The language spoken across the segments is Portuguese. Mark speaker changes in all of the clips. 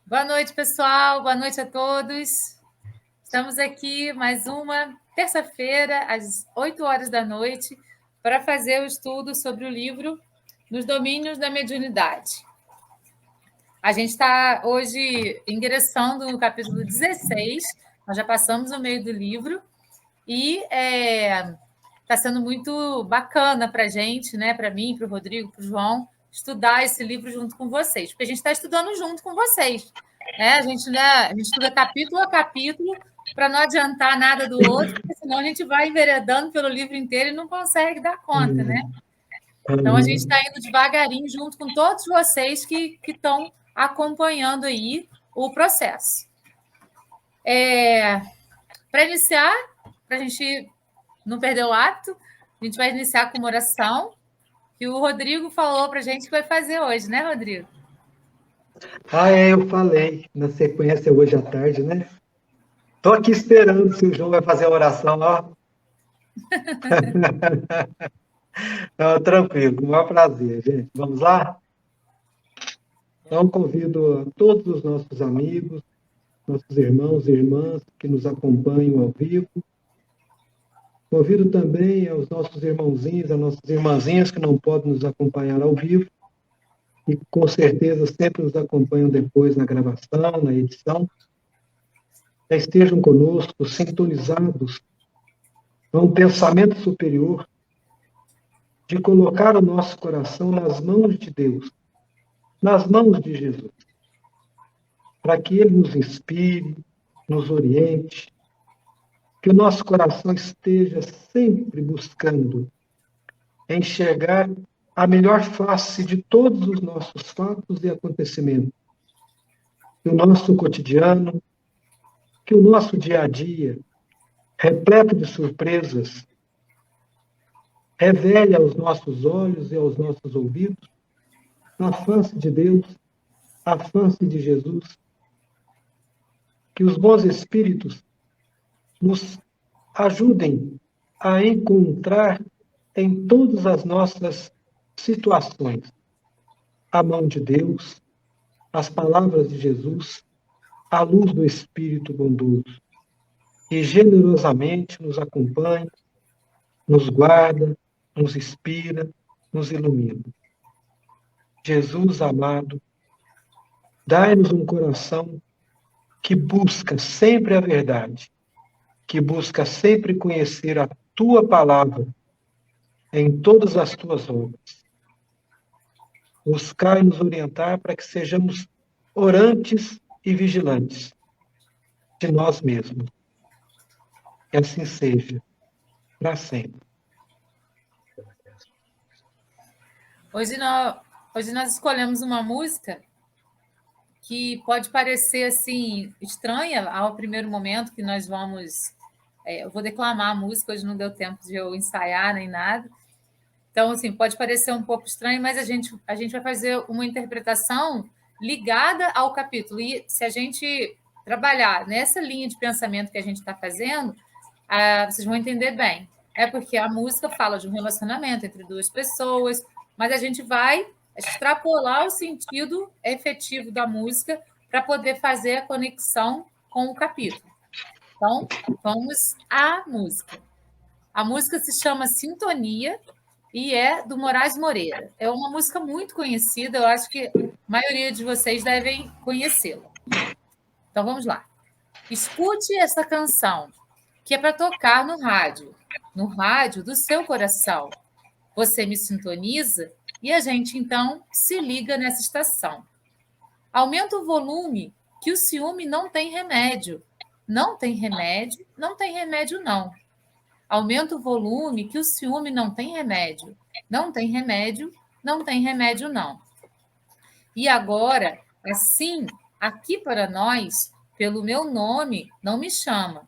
Speaker 1: Boa noite, pessoal. Boa noite a todos. Estamos aqui mais uma terça-feira, às 8 horas da noite, para fazer o estudo sobre o livro Nos Domínios da Mediunidade. A gente está hoje ingressando no capítulo 16, nós já passamos o meio do livro, e está sendo muito bacana para a gente, né? Para mim, para o Rodrigo, para o João, estudar esse livro junto com vocês, porque a gente está estudando junto com vocês. Né? A gente estuda capítulo a capítulo para não adiantar nada do outro, porque senão a gente vai enveredando pelo livro inteiro e não consegue dar conta, né? Então a gente está indo devagarinho junto com todos vocês que estão acompanhando aí o processo. Para iniciar, para a gente não perder o hábito, a gente vai iniciar com uma oração que o Rodrigo falou para a gente que vai fazer hoje, né, Rodrigo?
Speaker 2: Eu falei na sequência hoje à tarde, né? Estou aqui esperando se o João vai fazer a oração, ó. Não, tranquilo, com o maior prazer, gente. Vamos lá? Então, convido a todos os nossos amigos, nossos irmãos e irmãs que nos acompanham ao vivo. Convido também aos nossos irmãozinhos, às nossas irmãzinhas que não podem nos acompanhar ao vivo e com certeza sempre nos acompanham depois na gravação, na edição. Já estejam conosco, sintonizados a um pensamento superior de colocar o nosso coração nas mãos de Deus, nas mãos de Jesus, para que Ele nos inspire, nos oriente, que o nosso coração esteja sempre buscando enxergar a melhor face de todos os nossos fatos e acontecimentos, que o nosso cotidiano, que o nosso dia a dia, repleto de surpresas, revele aos nossos olhos e aos nossos ouvidos a face de Deus, a face de Jesus, que os bons espíritos nos ajudem a encontrar em todas as nossas situações a mão de Deus, as palavras de Jesus, a luz do Espírito bondoso, e generosamente nos acompanha, nos guarda, nos inspira, nos ilumina. Jesus amado, dai-nos um coração que busca sempre a verdade, que busca sempre conhecer a tua palavra em todas as tuas obras. Buscar e nos orientar para que sejamos orantes e vigilantes de nós mesmos. Que assim seja, para sempre.
Speaker 1: Hoje nós escolhemos uma música que pode parecer assim estranha ao primeiro momento que nós vamos. Eu vou declamar a música, hoje não deu tempo de eu ensaiar nem nada. Então, assim, pode parecer um pouco estranho, mas a gente vai fazer uma interpretação ligada ao capítulo. E se a gente trabalhar nessa linha de pensamento que a gente está fazendo, vocês vão entender bem. É porque a música fala de um relacionamento entre duas pessoas, mas a gente vai extrapolar o sentido efetivo da música para poder fazer a conexão com o capítulo. Então, vamos à música. A música se chama Sintonia e é do Moraes Moreira. É uma música muito conhecida, eu acho que a maioria de vocês devem conhecê-la. Então, vamos lá. Escute essa canção, que é para tocar no rádio do seu coração. Você me sintoniza e a gente, então, se liga nessa estação. Aumenta o volume, que o ciúme não tem remédio. Não tem remédio, não tem remédio, não. Aumenta o volume, que o ciúme não tem remédio. Não tem remédio, não tem remédio, não. E agora, assim, aqui para nós, pelo meu nome, não me chama.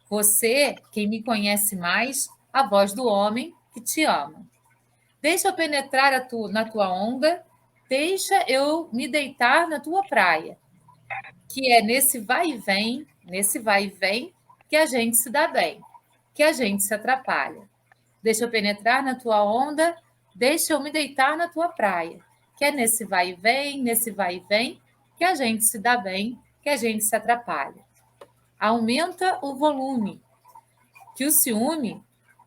Speaker 1: Você, quem me conhece mais, a voz do homem que te ama. Deixa eu penetrar na tua onda, deixa eu me deitar na tua praia, que é nesse vai e vem, que a gente se dá bem, que a gente se atrapalha. Deixa eu penetrar na tua onda, deixa eu me deitar na tua praia, que é nesse vai e vem, que a gente se dá bem, que a gente se atrapalha. Aumenta o volume, que o ciúme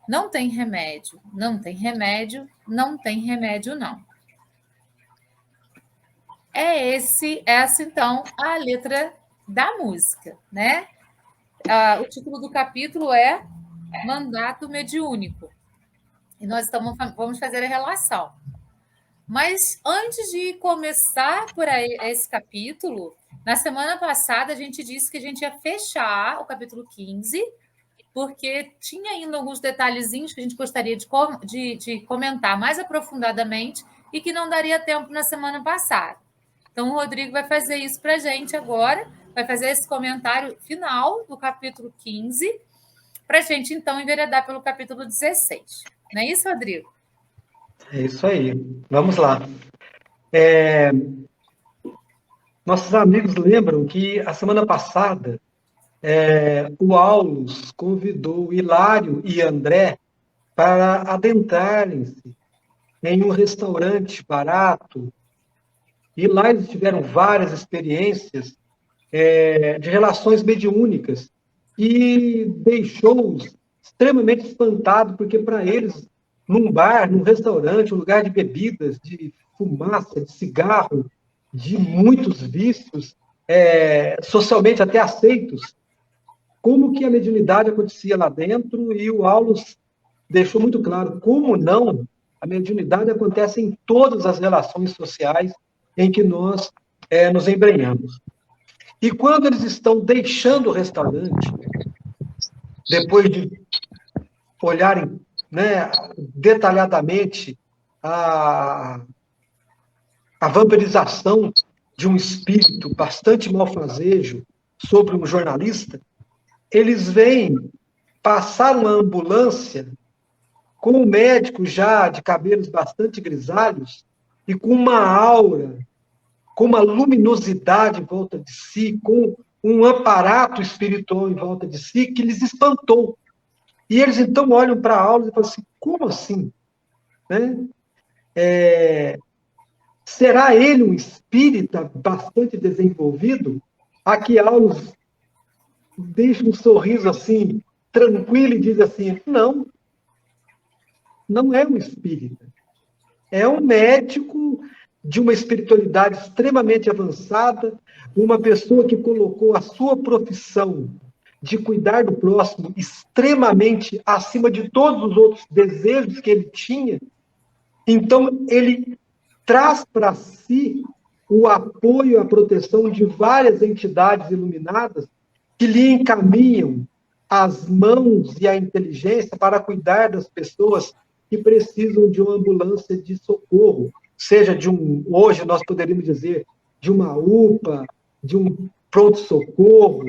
Speaker 1: não tem remédio, não tem remédio, não tem remédio, não. Essa, então, a letra da música, né? O título do capítulo é Mandato Mediúnico. E nós vamos fazer a relação. Mas antes de começar por aí, esse capítulo, na semana passada a gente disse que a gente ia fechar o capítulo 15, porque tinha ainda alguns detalhezinhos que a gente gostaria de comentar mais aprofundadamente e que não daria tempo na semana passada. Então, o Rodrigo vai fazer isso para a gente agora, vai fazer esse comentário final do capítulo 15, para a gente, então, enveredar pelo capítulo 16. Não é isso, Rodrigo?
Speaker 2: É isso aí. Vamos lá. Nossos amigos lembram que a semana passada o Aulus convidou Hilário e André para adentrarem-se em um restaurante barato, e lá eles tiveram várias experiências de relações mediúnicas, e deixou-os extremamente espantados, porque para eles, num bar, num restaurante, um lugar de bebidas, de fumaça, de cigarro, de muitos vícios, socialmente até aceitos, como que a mediunidade acontecia lá dentro, e o Aulus deixou muito claro como não, a mediunidade acontece em todas as relações sociais em que nós nos embrenhamos. E quando eles estão deixando o restaurante, depois de olharem, né, detalhadamente a vampirização de um espírito bastante malfazejo sobre um jornalista, eles veem passar uma ambulância com um médico já de cabelos bastante grisalhos e com uma aura, com uma luminosidade em volta de si, com um aparato espiritual em volta de si que lhes espantou. E eles então olham para a aula e falam assim, como assim? Né? Será ele um espírita bastante desenvolvido? Aqui Aulus deixa um sorriso assim, tranquilo, e diz assim, não, não é um espírita. É um médico de uma espiritualidade extremamente avançada, uma pessoa que colocou a sua profissão de cuidar do próximo extremamente acima de todos os outros desejos que ele tinha. Então, ele traz para si o apoio, a proteção de várias entidades iluminadas que lhe encaminham as mãos e a inteligência para cuidar das pessoas que precisam de uma ambulância de socorro, seja hoje nós poderíamos dizer, de uma UPA, de um pronto-socorro,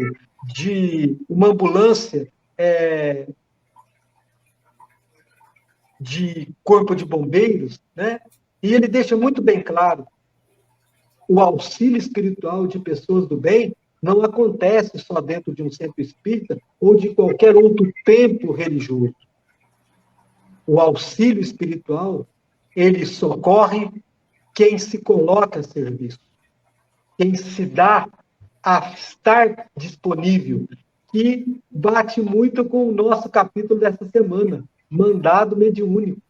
Speaker 2: de uma ambulância de corpo de bombeiros, né? E ele deixa muito bem claro, o auxílio espiritual de pessoas do bem não acontece só dentro de um centro espírita ou de qualquer outro templo religioso. O auxílio espiritual, ele socorre quem se coloca a serviço, quem se dá a estar disponível, que bate muito com o nosso capítulo dessa semana, mandado mediúnico.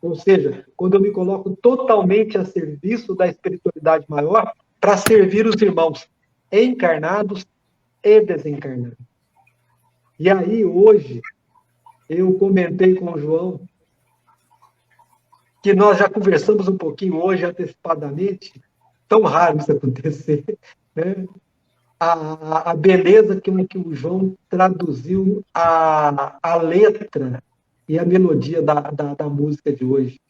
Speaker 2: Ou seja, quando eu me coloco totalmente a serviço da espiritualidade maior para servir os irmãos encarnados e desencarnados. E aí, hoje, eu comentei com o João que nós já conversamos um pouquinho hoje, antecipadamente, tão raro isso acontecer, né? A beleza que o João traduziu a letra e a melodia da música de hoje.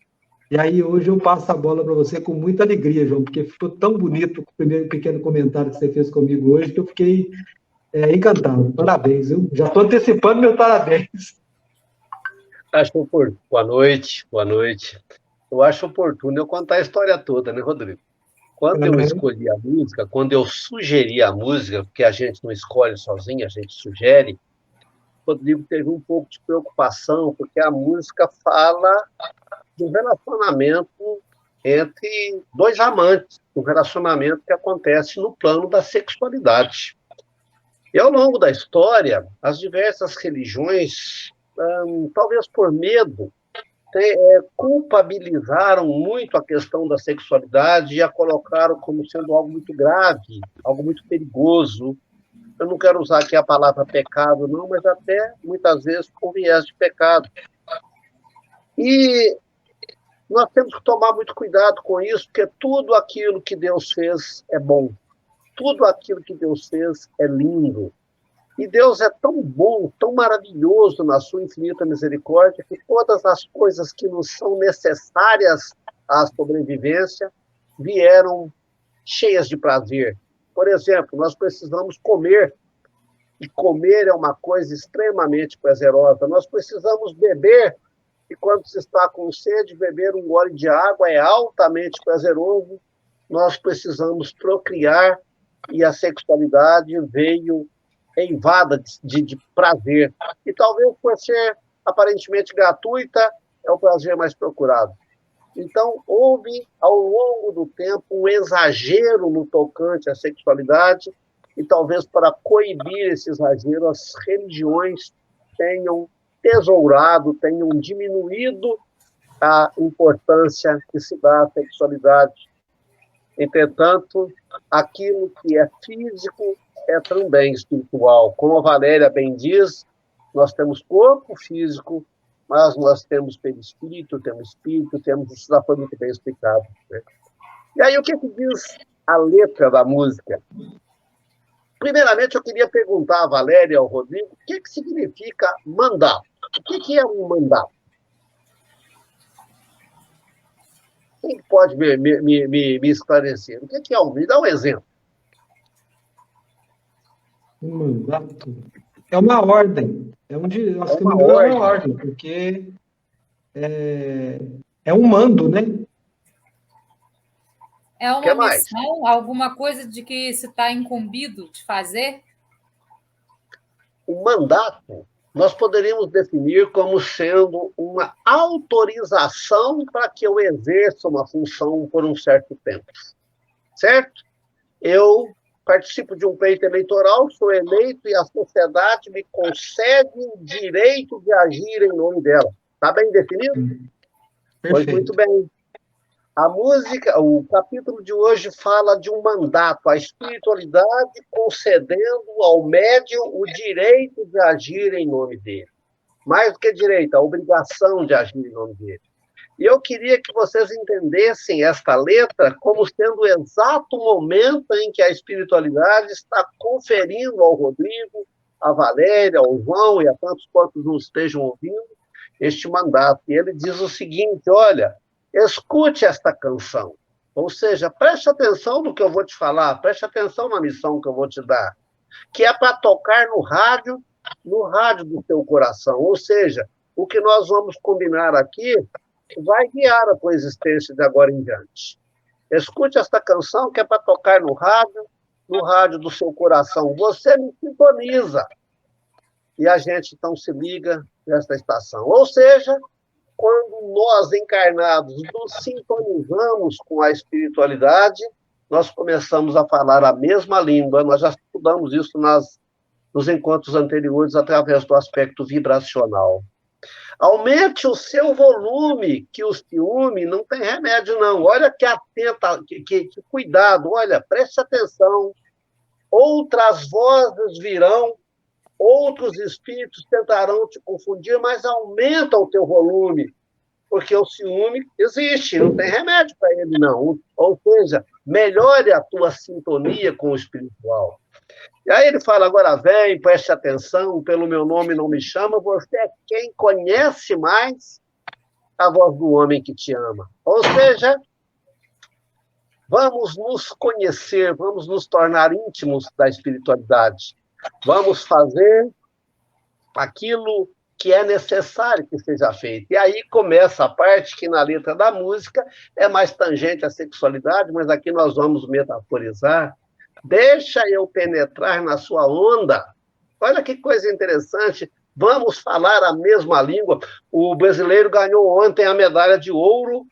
Speaker 2: E aí, hoje, eu passo a bola para você com muita alegria, João, porque ficou tão bonito o primeiro pequeno comentário que você fez comigo hoje, que eu fiquei encantado. Parabéns, eu já estou antecipando meu parabéns.
Speaker 3: Acho oportuno. Boa noite, boa noite. Eu acho oportuno eu contar a história toda, né, Rodrigo? Quando eu escolhi a música, quando eu sugeri a música, porque a gente não escolhe sozinho, a gente sugere, o Rodrigo teve um pouco de preocupação, porque a música fala de um relacionamento entre dois amantes, um relacionamento que acontece no plano da sexualidade. E ao longo da história, as diversas religiões, talvez por medo, culpabilizaram muito a questão da sexualidade e a colocaram como sendo algo muito grave, algo muito perigoso. Eu não quero usar aqui a palavra pecado, não, mas até, muitas vezes, com viés de pecado. E nós temos que tomar muito cuidado com isso, porque tudo aquilo que Deus fez é bom. Tudo aquilo que Deus fez é lindo. E Deus é tão bom, tão maravilhoso na sua infinita misericórdia, que todas as coisas que nos são necessárias à sobrevivência vieram cheias de prazer. Por exemplo, nós precisamos comer, e comer é uma coisa extremamente prazerosa. Nós precisamos beber, e quando se está com sede, beber um gole de água é altamente prazeroso. Nós precisamos procriar, e a sexualidade veio eivada de prazer. E talvez por ser aparentemente gratuita, é o prazer mais procurado. Então, houve, ao longo do tempo, um exagero no tocante à sexualidade, e talvez para coibir esse exagero, as religiões tenham tesourado, tenham diminuído a importância que se dá à sexualidade. Entretanto, aquilo que é físico é também espiritual. Como a Valéria bem diz, nós temos corpo físico, mas nós temos perispírito, temos espírito, isso já foi muito bem explicado, né? E aí, o que diz a letra da música? Primeiramente, eu queria perguntar à Valéria e ao Rodrigo o que significa mandato. O que é um mandato? Quem pode me esclarecer? O que é um? Me dá um exemplo.
Speaker 2: Um mandato é uma ordem. É uma ordem, porque é um mando, né?
Speaker 1: É uma missão, alguma coisa de que se está incumbido de fazer?
Speaker 3: O mandato nós poderíamos definir como sendo uma autorização para que eu exerça uma função por um certo tempo. Certo? Eu participo de um pleito eleitoral, sou eleito e a sociedade me concede o direito de agir em nome dela. Está bem definido?
Speaker 2: Perfeito.
Speaker 3: Pois muito bem. A música, o capítulo de hoje fala de um mandato, a espiritualidade concedendo ao médium o direito de agir em nome dele. Mais do que direito, a obrigação de agir em nome dele. E eu queria que vocês entendessem esta letra como sendo o exato momento em que a espiritualidade está conferindo ao Rodrigo, à Valéria, ao João e a tantos quantos nos estejam ouvindo este mandato. E ele diz o seguinte: olha, escute esta canção. Ou seja, preste atenção no que eu vou te falar, preste atenção na missão que eu vou te dar, que é para tocar no rádio do teu coração. Ou seja, o que nós vamos combinar aqui vai guiar a tua existência de agora em diante. Escute esta canção que é para tocar no rádio do seu coração. Você me sintoniza. E a gente, então, se liga nesta estação. Ou seja, quando nós, encarnados, nos sintonizamos com a espiritualidade, nós começamos a falar a mesma língua. Nós já estudamos isso nos encontros anteriores através do aspecto vibracional. Aumente o seu volume, que o ciúme não tem remédio, não. Olha que atenta, que cuidado, olha, preste atenção. Outras vozes virão, outros espíritos tentarão te confundir, mas aumenta o teu volume, porque o ciúme existe, não tem remédio para ele, não. Ou seja, melhore a tua sintonia com o espiritual. E aí ele fala: agora vem, preste atenção, pelo meu nome não me chama, você é quem conhece mais a voz do homem que te ama. Ou seja, vamos nos conhecer, vamos nos tornar íntimos da espiritualidade. Vamos fazer aquilo que é necessário que seja feito. E aí começa a parte que na letra da música é mais tangente à sexualidade, mas aqui nós vamos metaforizar. Deixa eu penetrar na sua onda. Olha que coisa interessante. Vamos falar a mesma língua. O brasileiro ganhou ontem a medalha de ouro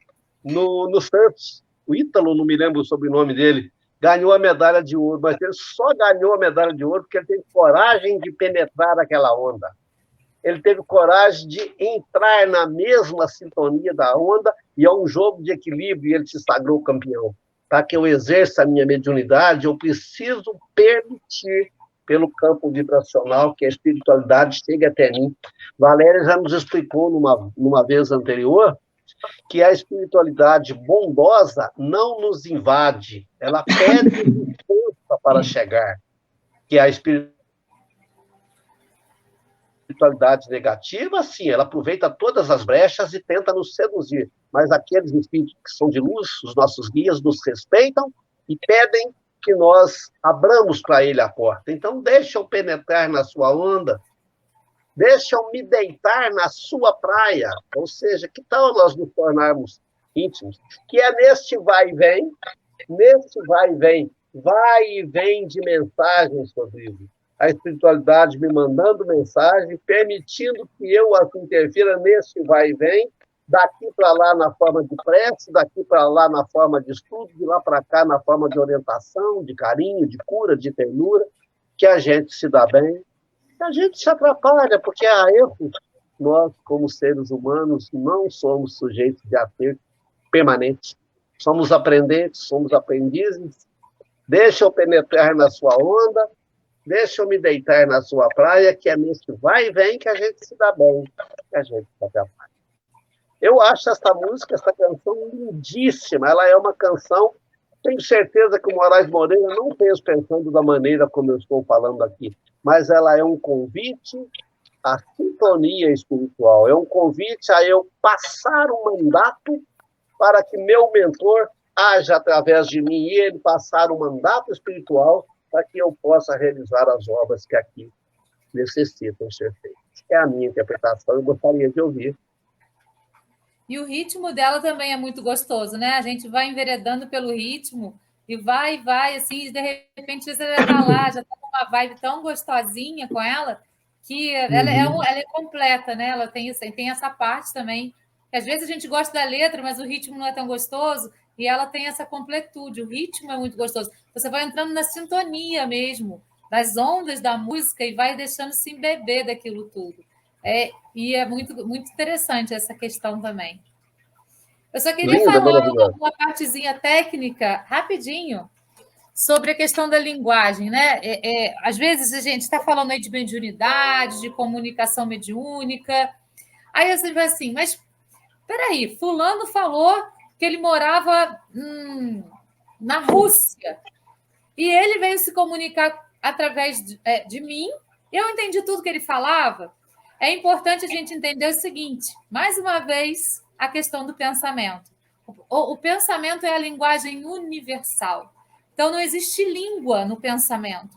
Speaker 3: no surf. O Ítalo, não me lembro o sobrenome dele, ganhou a medalha de ouro, mas ele só ganhou a medalha de ouro porque ele teve coragem de penetrar aquela onda. Ele teve coragem de entrar na mesma sintonia da onda, e é um jogo de equilíbrio, e ele se sagrou campeão. Para que eu exerça a minha mediunidade, eu preciso permitir, pelo campo vibracional, que a espiritualidade chegue até mim. Valéria já nos explicou numa vez anterior que a espiritualidade bondosa não nos invade, ela pede força para chegar, que a espiritualidade negativa, sim, ela aproveita todas as brechas e tenta nos seduzir, mas aqueles espíritos que são de luz, os nossos guias, nos respeitam e pedem que nós abramos para ele a porta. Então, deixa eu penetrar na sua onda, deixa eu me deitar na sua praia, ou seja, que tal nós nos tornarmos íntimos? Que é neste vai e vem de mensagens, Rodrigo. A espiritualidade me mandando mensagem, permitindo que eu as interfira nesse vai e vem, daqui para lá na forma de prece, daqui para lá na forma de estudo, de lá para cá na forma de orientação, de carinho, de cura, de ternura, que a gente se dá bem, que a gente se atrapalha, porque há erros. Nós, como seres humanos, não somos sujeitos de acerto permanente. Somos aprendentes, somos aprendizes. Deixa eu penetrar na sua onda, deixa eu me deitar na sua praia, que é nesse vai e vem que a gente se dá bem, que a gente se atrapalha. Eu acho essa música, essa canção lindíssima. Ela é uma canção, tenho certeza que o Moraes Moreira não fez pensando da maneira como eu estou falando aqui, mas ela é um convite à sintonia espiritual, é um convite a eu passar um mandato para que meu mentor haja através de mim e ele passar um mandato espiritual para que eu possa realizar as obras que aqui necessitam ser feitas. É a minha interpretação, eu gostaria de ouvir.
Speaker 1: E o ritmo dela também é muito gostoso, né? A gente vai enveredando pelo ritmo e vai, assim, e de repente você já está lá, já está com uma vibe tão gostosinha com ela, que ela é completa, né? Ela tem essa parte também, que às vezes a gente gosta da letra, mas o ritmo não é tão gostoso, e ela tem essa completude, o ritmo é muito gostoso. Você vai entrando na sintonia mesmo, das ondas da música, e vai deixando se embeber daquilo tudo. E é muito, muito interessante essa questão também. Eu só queria falar uma partezinha técnica, rapidinho, sobre a questão da linguagem, né? Às vezes a gente está falando aí de mediunidade, de comunicação mediúnica, aí você vai assim, mas peraí, fulano falou que ele morava na Rússia, e ele veio se comunicar através de mim, eu entendi tudo que ele falava. É importante a gente entender o seguinte, mais uma vez, a questão do pensamento. O pensamento é a linguagem universal. Então, não existe língua no pensamento.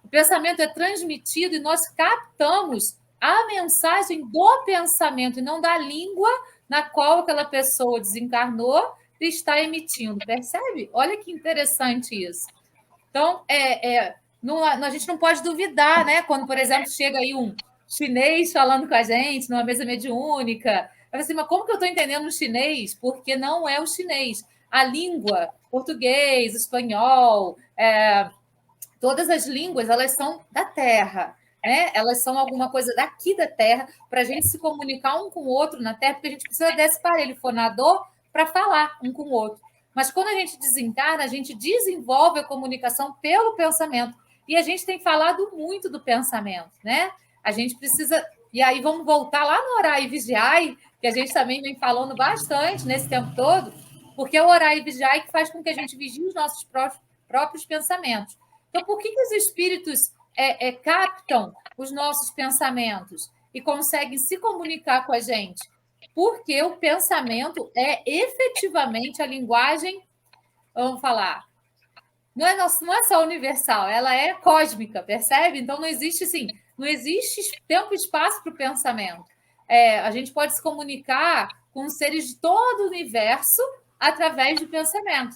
Speaker 1: O pensamento é transmitido e nós captamos a mensagem do pensamento e não da língua na qual aquela pessoa desencarnou e está emitindo. Percebe? Olha que interessante isso. Então, a gente não pode duvidar, né? Quando, por exemplo, chega aí um chinês falando com a gente numa mesa mediúnica. Eu assim, mas como que eu estou entendendo o chinês? Porque não é o chinês. A língua, português, espanhol, todas as línguas, elas são da Terra, né? Elas são alguma coisa daqui da Terra, para a gente se comunicar um com o outro na Terra, porque a gente precisa desse aparelho fonador para falar um com o outro. Mas quando a gente desencarna, a gente desenvolve a comunicação pelo pensamento. E a gente tem falado muito do pensamento, né? A gente precisa... E aí vamos voltar lá no Orai e Vigiai, que a gente também vem falando bastante nesse tempo todo, porque é o Orai e Vigiai que faz com que a gente vigie os nossos próprios pensamentos. Então, por que os espíritos captam os nossos pensamentos e conseguem se comunicar com a gente? Porque o pensamento é efetivamente a linguagem, vamos falar, não é só universal, ela é cósmica, percebe? Então, não existe assim, não existe tempo e espaço para o pensamento. A gente pode se comunicar com seres de todo o universo através do pensamento.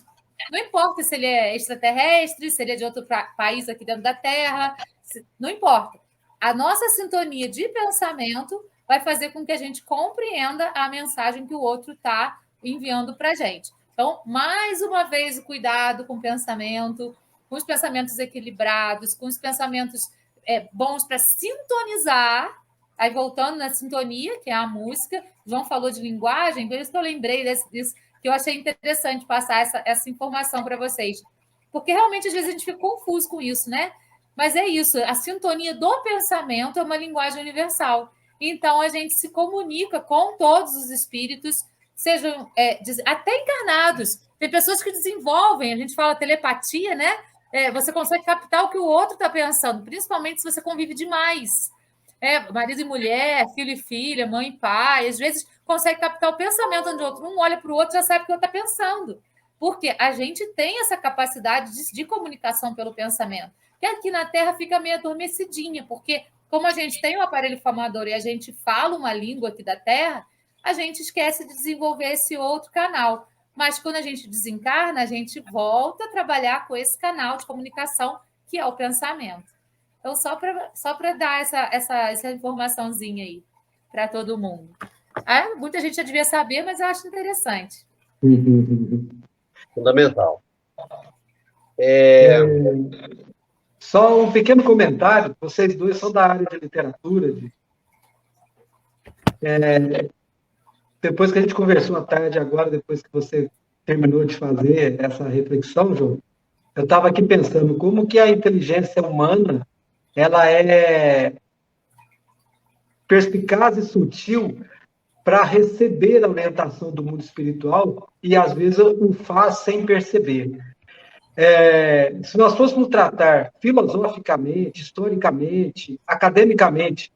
Speaker 1: Não importa se ele é extraterrestre, se ele é de outro país aqui dentro da Terra, não importa. A nossa sintonia de pensamento vai fazer com que a gente compreenda a mensagem que o outro está enviando para a gente. Então, mais uma vez, o cuidado com o pensamento, com os pensamentos equilibrados, com os pensamentos bons para sintonizar. Aí, voltando na sintonia, que é a música, João falou de linguagem, por isso que eu lembrei disso, que eu achei interessante passar essa informação para vocês. Porque realmente, às vezes, a gente fica confuso com isso, né? Mas é isso, a sintonia do pensamento é uma linguagem universal. Então, a gente se comunica com todos os espíritos, sejam até encarnados. Tem pessoas que desenvolvem, a gente fala telepatia, né? Você consegue captar o que o outro está pensando, principalmente se você convive demais. Marido e mulher, filho e filha, mãe e pai, às vezes consegue captar o pensamento do outro. Um olha para o outro e já sabe o que o outro está pensando. Porque a gente tem essa capacidade de comunicação pelo pensamento. Que aqui na Terra fica meio adormecidinha, porque como a gente tem um aparelho fonador e a gente fala uma língua aqui da Terra, a gente esquece de desenvolver esse outro canal. Mas quando a gente desencarna, a gente volta a trabalhar com esse canal de comunicação, que é o pensamento. Então, só para dar essa informaçãozinha aí para todo mundo. Muita gente já devia saber, mas eu acho interessante.
Speaker 3: Fundamental.
Speaker 2: Só um pequeno comentário, vocês dois são da área de literatura. Depois que a gente conversou à tarde agora, depois que você terminou de fazer essa reflexão, João, eu estava aqui pensando como que a inteligência humana ela é perspicaz e sutil para receber a orientação do mundo espiritual e, às vezes, o faz sem perceber. Se nós fôssemos tratar filosoficamente, historicamente, academicamente,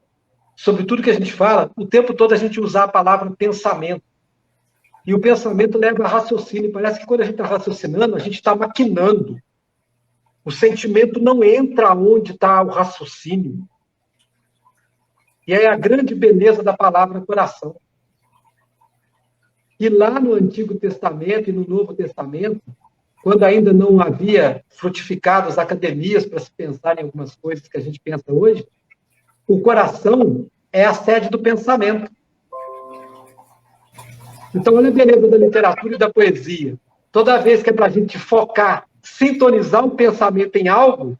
Speaker 2: sobre tudo que a gente fala, o tempo todo a gente usa a palavra pensamento. E o pensamento leva a raciocínio. Parece que quando a gente está raciocinando, a gente está maquinando. O sentimento não entra onde está o raciocínio. E é a grande beleza da palavra coração. E lá no Antigo Testamento e no Novo Testamento, quando ainda não havia frutificado as academias para se pensar em algumas coisas que a gente pensa hoje, o coração é a sede do pensamento. Então, olha a beleza da literatura e da poesia. Toda vez que é para a gente focar, sintonizar o pensamento em algo,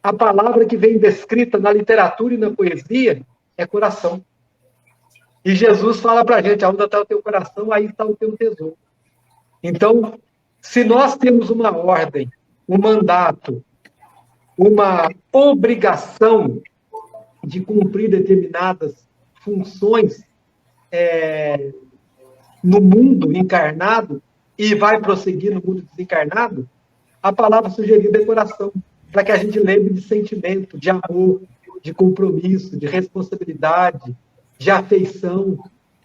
Speaker 2: a palavra que vem descrita na literatura e na poesia é coração. E Jesus fala para a gente, onde está o teu coração, aí está o teu tesouro. Então, se nós temos uma ordem, um mandato, uma obrigação de cumprir determinadas funções no mundo encarnado e vai prosseguir no mundo desencarnado, a palavra sugerida é coração, para que a gente lembre de sentimento, de amor, de compromisso, de responsabilidade, de afeição.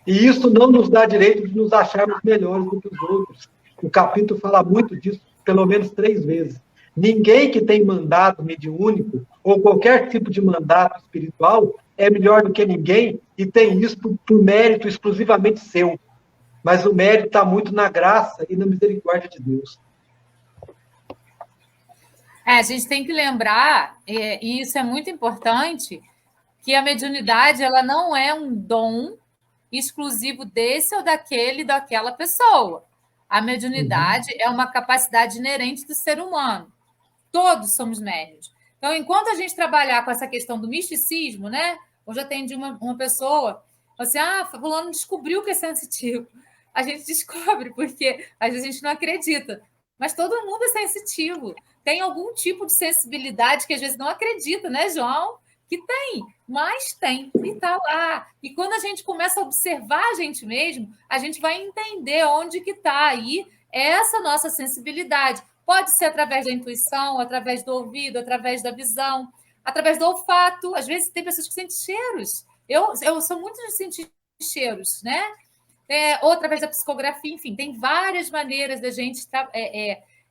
Speaker 2: E isso não nos dá direito de nos acharmos melhores do que os outros. O capítulo fala muito disso, pelo menos 3 vezes. Ninguém que tem mandato mediúnico ou qualquer tipo de mandato espiritual é melhor do que ninguém e tem isso por mérito exclusivamente seu. Mas o mérito está muito na graça e na misericórdia de Deus.
Speaker 1: A gente tem que lembrar, e isso é muito importante, que a mediunidade ela não é um dom exclusivo desse ou daquela pessoa. A mediunidade é uma capacidade inerente do ser humano. Todos somos médiuns. Então, enquanto a gente trabalhar com essa questão do misticismo, né? Hoje eu atendi uma pessoa, assim, fulano descobriu que é sensitivo. A gente descobre, porque às vezes a gente não acredita. Mas todo mundo é sensitivo. Tem algum tipo de sensibilidade que às vezes não acredita, né, João? Que tem, mas tem, e está lá. E quando a gente começa a observar a gente mesmo, a gente vai entender onde que está aí essa nossa sensibilidade. Pode ser através da intuição, através do ouvido, através da visão, através do olfato. Às vezes tem pessoas que sentem cheiros. Eu sou muito de sentir cheiros, né? Ou através da psicografia, enfim, tem várias maneiras da gente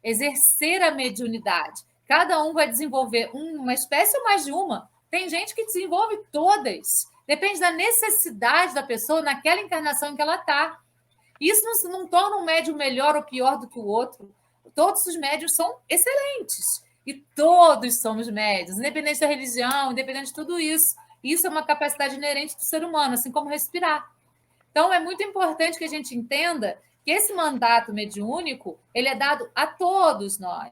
Speaker 1: exercer a mediunidade. Cada um vai desenvolver uma espécie ou mais de uma. Tem gente que desenvolve todas. Depende da necessidade da pessoa naquela encarnação em que ela está. Isso não torna um médium melhor ou pior do que o outro. Todos os médiuns são excelentes. E todos somos médiuns, independente da religião, independente de tudo isso. Isso é uma capacidade inerente do ser humano, assim como respirar. Então, é muito importante que a gente entenda que esse mandato mediúnico ele é dado a todos nós.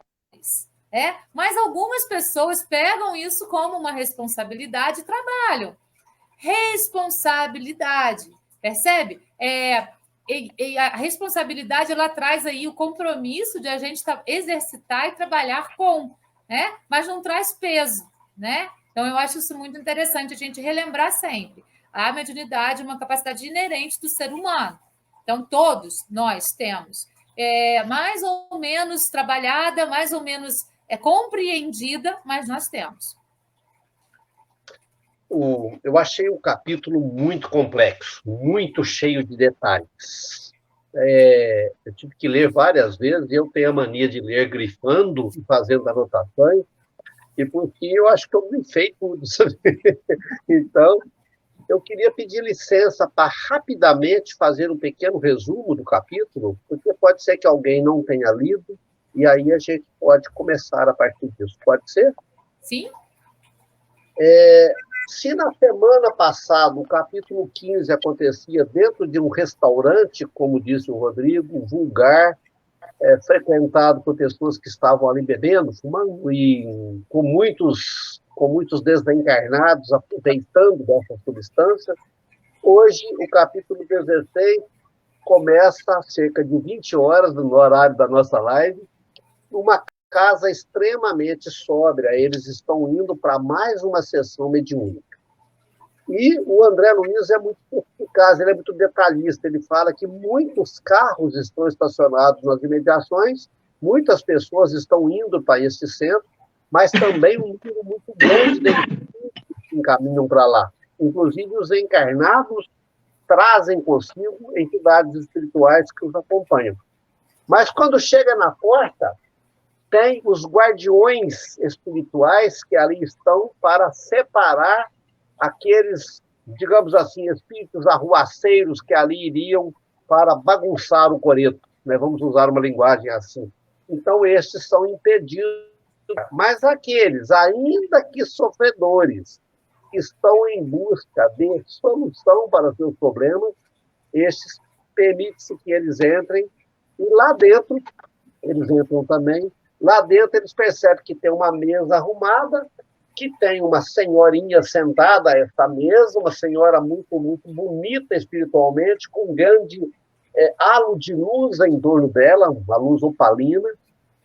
Speaker 1: Mas algumas pessoas pegam isso como uma responsabilidade e trabalham. Responsabilidade, percebe? E a responsabilidade ela traz aí o compromisso de a gente exercitar e trabalhar com, mas não traz peso, Então, eu acho isso muito interessante a gente relembrar sempre. A mediunidade é uma capacidade inerente do ser humano. Então, todos nós temos mais ou menos trabalhada, mais ou menos compreendida, mas nós temos.
Speaker 3: Eu achei o capítulo muito complexo, muito cheio de detalhes. Eu tive que ler várias vezes, eu tenho a mania de ler grifando e fazendo anotações, e porque eu acho que eu grifei tudo. Então, eu queria pedir licença para rapidamente fazer um pequeno resumo do capítulo, porque pode ser que alguém não tenha lido, e aí a gente pode começar a partir disso. Pode ser?
Speaker 1: Sim.
Speaker 3: Se na semana passada o capítulo 15 acontecia dentro de um restaurante, como disse o Rodrigo, vulgar, frequentado por pessoas que estavam ali bebendo, fumando, e com muitos desencarnados aproveitando dessa substância, hoje o capítulo 16 começa a cerca de 20 horas, no horário da nossa live, numa casa extremamente sóbria. Eles estão indo para mais uma sessão mediúnica. E o André Luiz é muito eficaz, ele é muito detalhista. Ele fala que muitos carros estão estacionados nas imediações, muitas pessoas estão indo para esse centro, mas também um número muito grande deles encaminham para lá. Inclusive, os encarnados trazem consigo entidades espirituais que os acompanham. Mas quando chega na porta, tem os guardiões espirituais que ali estão para separar aqueles, digamos assim, espíritos arruaceiros que ali iriam para bagunçar o coreto, Vamos usar uma linguagem assim. Então, estes são impedidos. Mas aqueles, ainda que sofredores, que estão em busca de solução para seus problemas, estes permite-se que eles entrem, e lá dentro, eles entram também. Lá dentro eles percebem que tem uma mesa arrumada, que tem uma senhorinha sentada a esta mesa, uma senhora muito, muito bonita espiritualmente, com um grande halo de luz em torno dela, uma luz opalina,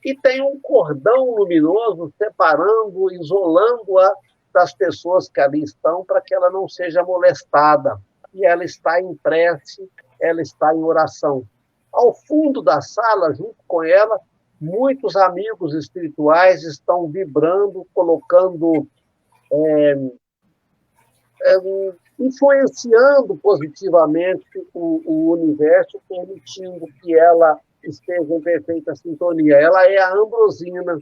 Speaker 3: e tem um cordão luminoso separando, isolando-a das pessoas que ali estão, para que ela não seja molestada. E ela está em prece, ela está em oração. Ao fundo da sala, junto com ela, muitos amigos espirituais estão vibrando, colocando, influenciando positivamente o universo, permitindo que ela esteja em perfeita sintonia. Ela é a Ambrosina.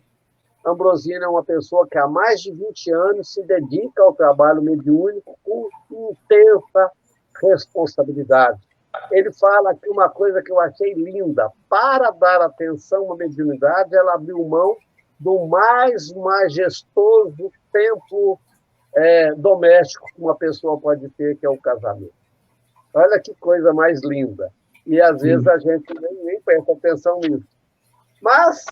Speaker 3: Ambrosina é uma pessoa que há mais de 20 anos se dedica ao trabalho mediúnico com intensa responsabilidade. Ele fala aqui uma coisa que eu achei linda. Para dar atenção à mediunidade, ela abriu mão do mais majestoso tempo doméstico que uma pessoa pode ter, que é o casamento. Olha que coisa mais linda. E, às vezes, a gente nem presta atenção nisso. Mas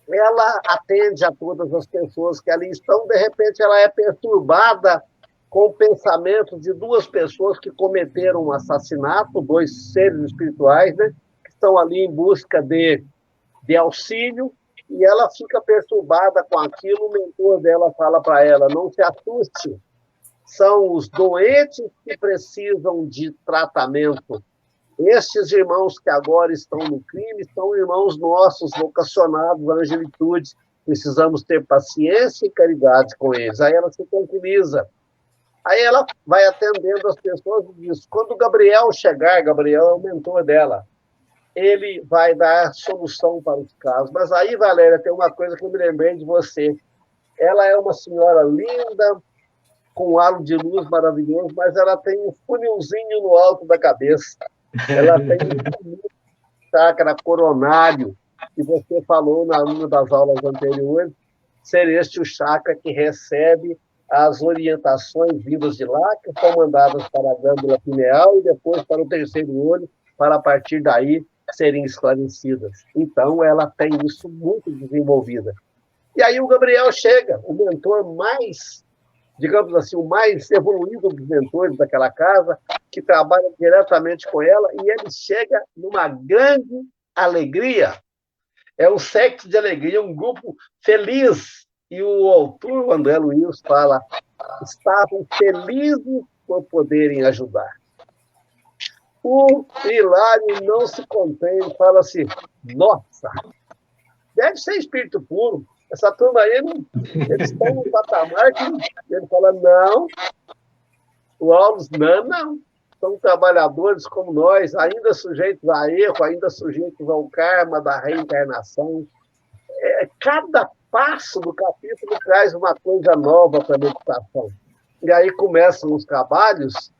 Speaker 3: ela atende a todas as pessoas que ali estão. De repente, ela é perturbada com o pensamento de duas pessoas que cometeram um assassinato, dois seres espirituais, que estão ali em busca de auxílio, e ela fica perturbada com aquilo. O mentor dela fala para ela: não se assuste, são os doentes que precisam de tratamento. Estes irmãos que agora estão no crime são irmãos nossos, vocacionados à angelitude. Precisamos ter paciência e caridade com eles. Aí ela se tranquiliza. Aí ela vai atendendo as pessoas e diz: quando o Gabriel chegar, Gabriel é o mentor dela, ele vai dar solução para os casos. Mas aí, Valéria, tem uma coisa que eu me lembrei de você. Ela é uma senhora linda, com um halo de luz maravilhoso, mas ela tem um funilzinho no alto da cabeça. Ela tem um chakra coronário, que você falou na uma das aulas anteriores, ser este o chakra que recebe as orientações vindas de lá, que são mandadas para a glândula pineal e depois para o terceiro olho, para a partir daí serem esclarecidas. Então, ela tem isso muito desenvolvida. E aí o Gabriel chega, o mentor mais, digamos assim, o mais evoluído dos mentores daquela casa, que trabalha diretamente com ela, e ele chega numa grande alegria. É um sexo de alegria, um grupo feliz. E o autor, o André Luiz, fala, estavam felizes por poderem ajudar. O Hilário não se contém, fala assim, nossa, deve ser espírito puro. Essa turma aí, eles estão no patamar que ele fala, não, o Aulos, não. São trabalhadores como nós, ainda sujeitos a erro, ainda sujeitos ao karma da reencarnação. Cada passo do capítulo traz uma coisa nova para a meditação. E aí começam os trabalhos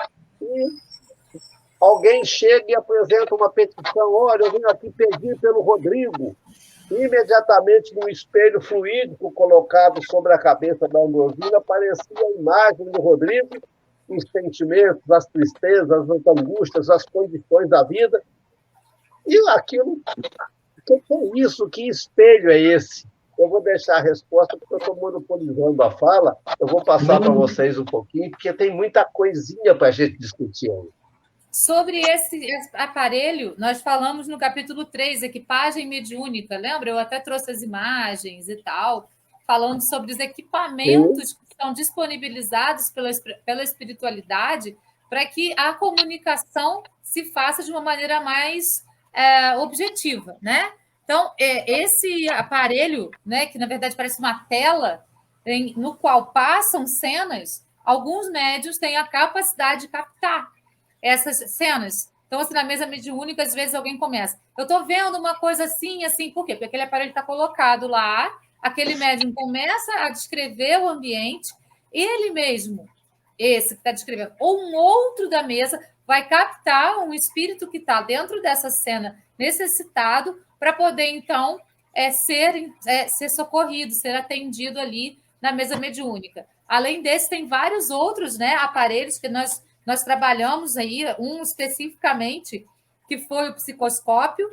Speaker 3: e alguém chega e apresenta uma petição, olha, eu vim aqui pedir pelo Rodrigo. Imediatamente, no espelho fluídico colocado sobre a cabeça da Ambrosina, aparecia a imagem do Rodrigo, os sentimentos, as tristezas, as angústias, as condições da vida. E aquilo, o que é isso? Que espelho é esse? Eu vou deixar a resposta, porque eu estou monopolizando a fala. Eu vou passar para vocês um pouquinho, porque tem muita coisinha para a gente discutir aí.
Speaker 1: Sobre esse aparelho, nós falamos no capítulo 3, equipagem mediúnica, lembra? Eu até trouxe as imagens e tal, falando sobre os equipamentos que são disponibilizados pela espiritualidade para que a comunicação se faça de uma maneira mais objetiva, né? Então, esse aparelho, né, que na verdade parece uma tela, no qual passam cenas, alguns médiuns têm a capacidade de captar essas cenas. Então, assim, na mesa mediúnica, às vezes alguém começa. Eu estou vendo uma coisa assim, assim, por quê? Porque aquele aparelho está colocado lá, aquele médium começa a descrever o ambiente, ele mesmo, esse que está descrevendo, ou um outro da mesa, vai captar um espírito que está dentro dessa cena necessitado para poder, então, ser socorrido, ser atendido ali na mesa mediúnica. Além desse, tem vários outros, né, aparelhos que nós trabalhamos aí, um especificamente, que foi o psicoscópio.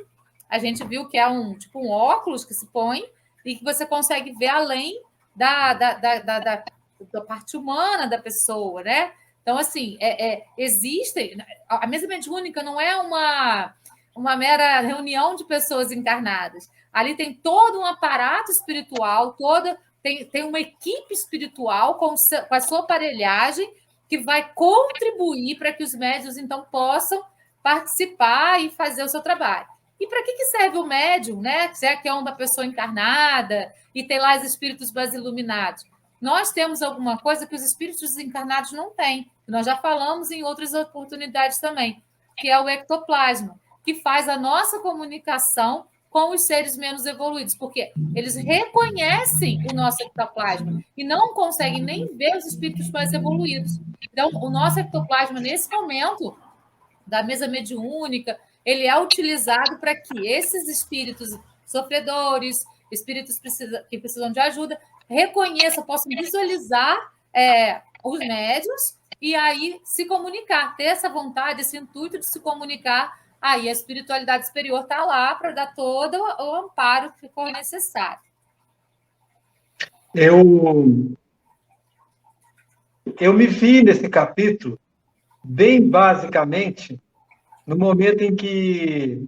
Speaker 1: A gente viu que é um óculos que se põe e que você consegue ver além da parte humana da pessoa, né? Então, assim, existe... A mesa mediúnica não é uma mera reunião de pessoas encarnadas. Ali tem todo um aparato espiritual, tem uma equipe espiritual com a sua aparelhagem que vai contribuir para que os médiuns, então, possam participar e fazer o seu trabalho. E para que serve o médium, né? Se é que é uma pessoa encarnada e tem lá os espíritos mais iluminados. Nós temos alguma coisa que os espíritos encarnados não têm. Nós já falamos em outras oportunidades também, que é o ectoplasma, que faz a nossa comunicação com os seres menos evoluídos, porque eles reconhecem o nosso ectoplasma e não conseguem nem ver os espíritos mais evoluídos. Então, o nosso ectoplasma, nesse momento, da mesa mediúnica, ele é utilizado para que esses espíritos sofredores, espíritos que precisam de ajuda, reconheçam, possam visualizar os médiuns e aí se comunicar, ter essa vontade, esse intuito de se comunicar. Aí a espiritualidade superior está lá para dar todo o amparo que for necessário.
Speaker 2: Eu me vi nesse capítulo, bem basicamente, no momento em que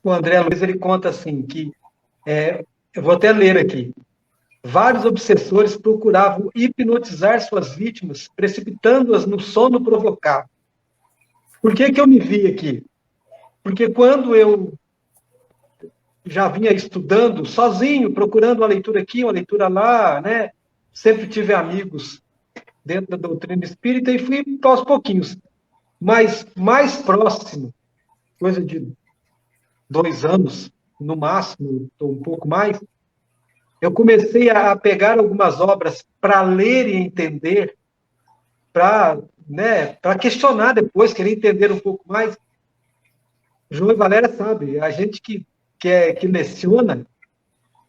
Speaker 2: o André Luiz ele conta assim, que, eu vou até ler aqui, vários obsessores procuravam hipnotizar suas vítimas, precipitando-as no sono provocado. Por que eu me vi aqui? Porque quando eu já vinha estudando sozinho, procurando uma leitura aqui, uma leitura lá, né? Sempre tive amigos dentro da doutrina espírita e fui aos pouquinhos. Mas mais próximo, coisa de 2 anos, no máximo, ou um pouco mais, eu comecei a pegar algumas obras para ler e entender, para questionar depois, querer entender um pouco mais. João e Valéria sabe, a gente que leciona,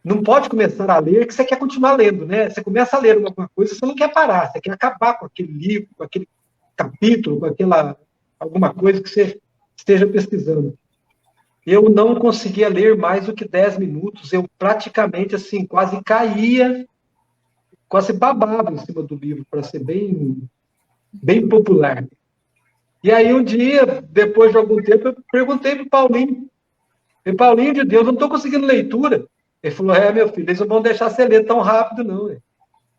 Speaker 2: não pode começar a ler que você quer continuar lendo, né? Você começa a ler alguma coisa, você não quer parar, você quer acabar com aquele livro, com aquele capítulo, com aquela alguma coisa que você esteja pesquisando. Eu não conseguia ler mais do que 10 minutos, eu praticamente, assim, quase caía, quase babava em cima do livro, para ser bem popular. E aí, um dia, depois de algum tempo, eu perguntei para o Paulinho, Paulinho de Deus, eu não estou conseguindo leitura. Ele falou, meu filho, eles não vão deixar você ler tão rápido, não.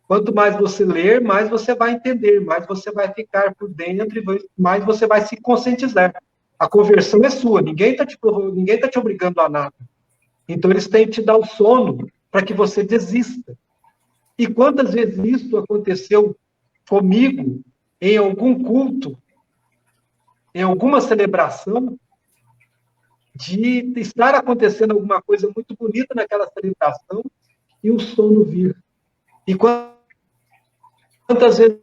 Speaker 2: Quanto mais você ler, mais você vai entender, mais você vai ficar por dentro, e mais você vai se conscientizar. A conversão é sua, ninguém está te obrigando a nada. Então, eles têm que te dar o sono para que você desista. E quantas vezes isso aconteceu comigo em algum culto, em alguma celebração, de estar acontecendo alguma coisa muito bonita naquela celebração e o sono vir. E quantas vezes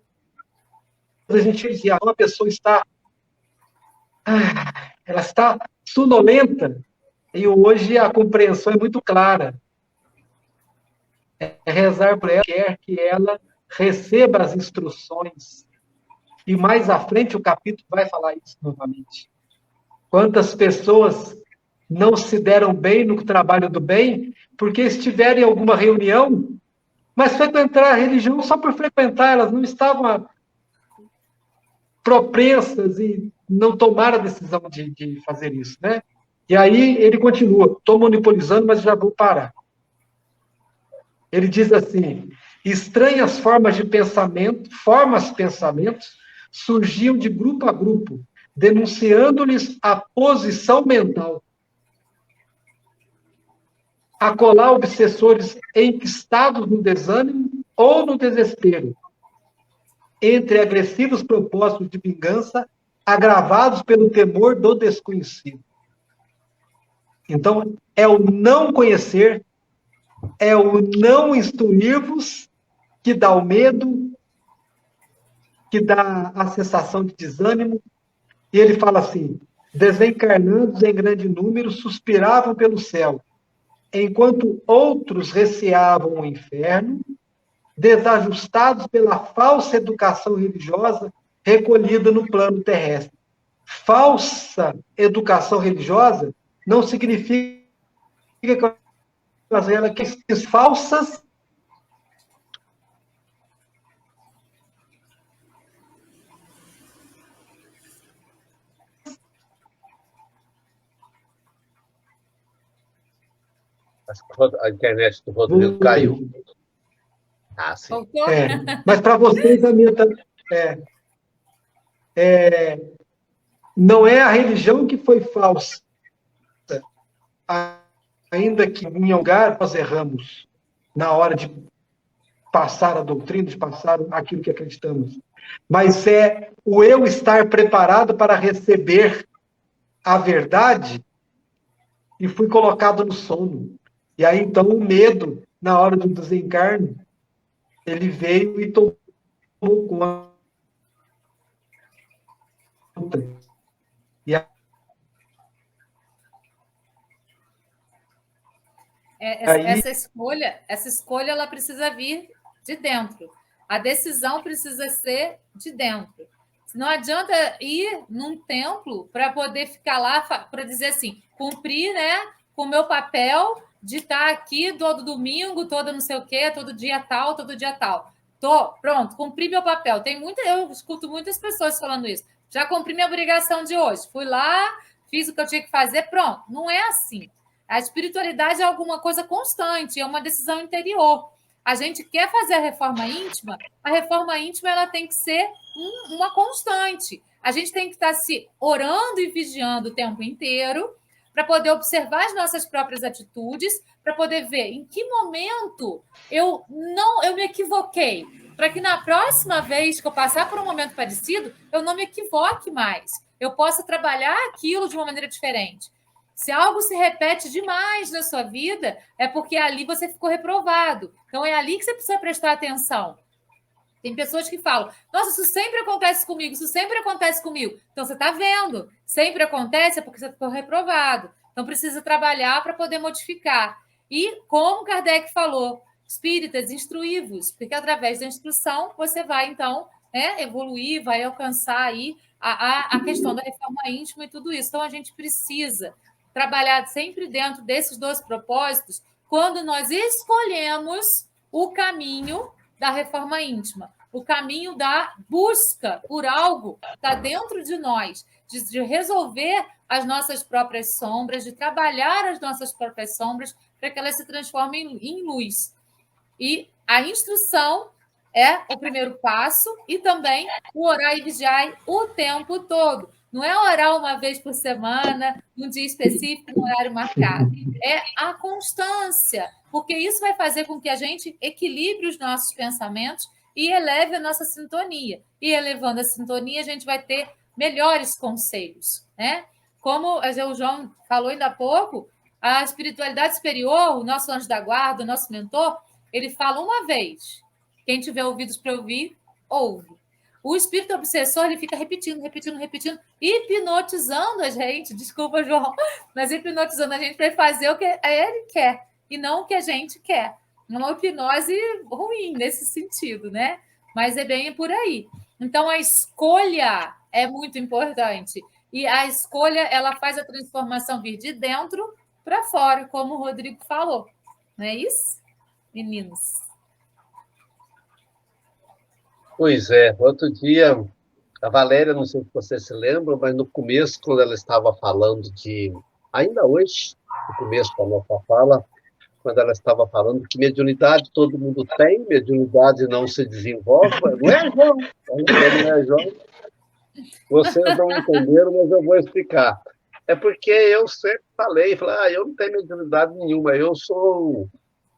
Speaker 2: a gente dizia, uma pessoa ela está sonolenta, e hoje a compreensão é muito clara. É rezar por ela, quer que ela receba as instruções. E mais à frente o capítulo vai falar isso novamente. Quantas pessoas não se deram bem no trabalho do bem porque estiveram em alguma reunião, mas frequentar a religião só por frequentar, elas não estavam propensas e não tomaram a decisão de fazer isso, né? E aí ele continua, estou monopolizando, mas já vou parar. Ele diz assim, estranhas formas de pensamento, pensamentos, surgiam de grupo a grupo, denunciando-lhes a posição mental. Acolá obsessores enquistados no desânimo ou no desespero, entre agressivos propósitos de vingança, agravados pelo temor do desconhecido. Então, é o não conhecer, é o não instruir-vos que dá o medo, que dá a sensação de desânimo. E ele fala assim, desencarnados em grande número suspiravam pelo céu, enquanto outros receavam o inferno, desajustados pela falsa educação religiosa recolhida no plano terrestre. Falsa educação religiosa não significa que falsas
Speaker 3: A internet do Rodrigo caiu. Ah, sim.
Speaker 2: Mas para vocês, a minha não é a religião que foi falsa, ainda que em lugar nós erramos na hora de passar a doutrina, de passar aquilo que acreditamos. Mas é o eu estar preparado para receber a verdade e fui colocado no sono. E aí, então, o medo, na hora do desencarne, ele veio e tomou conta. E aí,
Speaker 1: essa escolha ela precisa vir de dentro. A decisão precisa ser de dentro. Não adianta ir num templo para poder ficar lá, para dizer assim, cumprir, né, com o meu papel de estar aqui todo domingo, todo não sei o quê, todo dia tal. Pronto, cumpri meu papel. Eu escuto muitas pessoas falando isso. Já cumpri minha obrigação de hoje. Fui lá, fiz o que eu tinha que fazer, pronto. Não é assim. A espiritualidade é alguma coisa constante, é uma decisão interior. A gente quer fazer a reforma íntima ela tem que ser uma constante. A gente tem que estar se orando e vigiando o tempo inteiro para poder observar as nossas próprias atitudes, para poder ver em que momento eu me equivoquei, para que na próxima vez que eu passar por um momento parecido, eu não me equivoque mais. Eu possa trabalhar aquilo de uma maneira diferente. Se algo se repete demais na sua vida, é porque ali você ficou reprovado. Então, é ali que você precisa prestar atenção. Tem pessoas que falam, nossa, isso sempre acontece comigo, isso sempre acontece comigo. Então, você está vendo. Sempre acontece é porque você ficou reprovado. Então, precisa trabalhar para poder modificar. E, como Kardec falou, espíritas, instruí-vos, porque através da instrução você vai, então, né, evoluir, vai alcançar aí a questão da reforma íntima e tudo isso. Então, a gente precisa trabalhar sempre dentro desses dois propósitos quando nós escolhemos o caminho da reforma íntima, o caminho da busca por algo que está dentro de nós, de resolver as nossas próprias sombras, de trabalhar as nossas próprias sombras para que elas se transformem em luz. E a instrução é o primeiro passo e também o orar e vigiar o tempo todo. Não é orar uma vez por semana, num dia específico, num horário marcado. É a constância, porque isso vai fazer com que a gente equilibre os nossos pensamentos e eleve a nossa sintonia. E elevando a sintonia, a gente vai ter melhores conselhos, né? Como o João falou ainda há pouco, a espiritualidade superior, o nosso anjo da guarda, o nosso mentor, ele fala uma vez. Quem tiver ouvidos para ouvir, ouve. O espírito obsessor, ele fica repetindo, hipnotizando a gente, desculpa, João, mas hipnotizando a gente para fazer o que ele quer e não o que a gente quer. Uma hipnose ruim nesse sentido, né? Mas é bem por aí. Então, a escolha é muito importante. E a escolha, ela faz a transformação vir de dentro para fora, como o Rodrigo falou. Não é isso, meninos?
Speaker 3: Pois é. Outro dia, a Valéria, não sei se você se lembra, mas no começo, quando ela estava falando ainda hoje, no começo da nossa fala, quando ela estava falando que mediunidade todo mundo tem, mediunidade não se desenvolve, não é, João? Não é, João? Vocês não entenderam, mas eu vou explicar. É porque eu sempre falei, eu não tenho mediunidade nenhuma, eu sou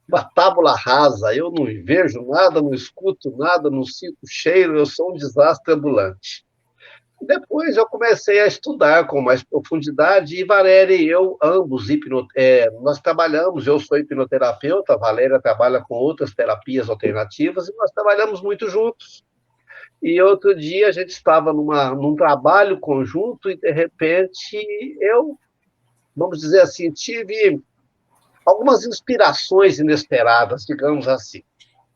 Speaker 3: uma tábula rasa, eu não vejo nada, não escuto nada, não sinto cheiro, eu sou um desastre ambulante. Depois eu comecei a estudar com mais profundidade, e Valéria e eu, ambos, nós trabalhamos, eu sou hipnoterapeuta, a Valéria trabalha com outras terapias alternativas, e nós trabalhamos muito juntos. E outro dia a gente estava num trabalho conjunto e, de repente, eu, vamos dizer assim, tive algumas inspirações inesperadas, digamos assim.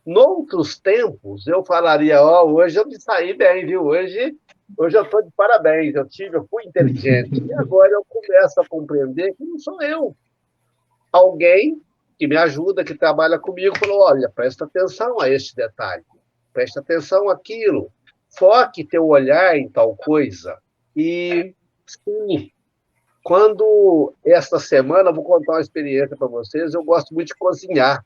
Speaker 3: Noutros tempos, eu falaria, hoje eu me saí bem, viu? Hoje eu estou de parabéns, eu fui inteligente. E agora eu começo a compreender que não sou eu. Alguém que me ajuda, que trabalha comigo, falou, olha, presta atenção a este detalhe, presta atenção àquilo, foque teu olhar em tal coisa. E, sim, quando esta semana, vou contar uma experiência para vocês, eu gosto muito de cozinhar.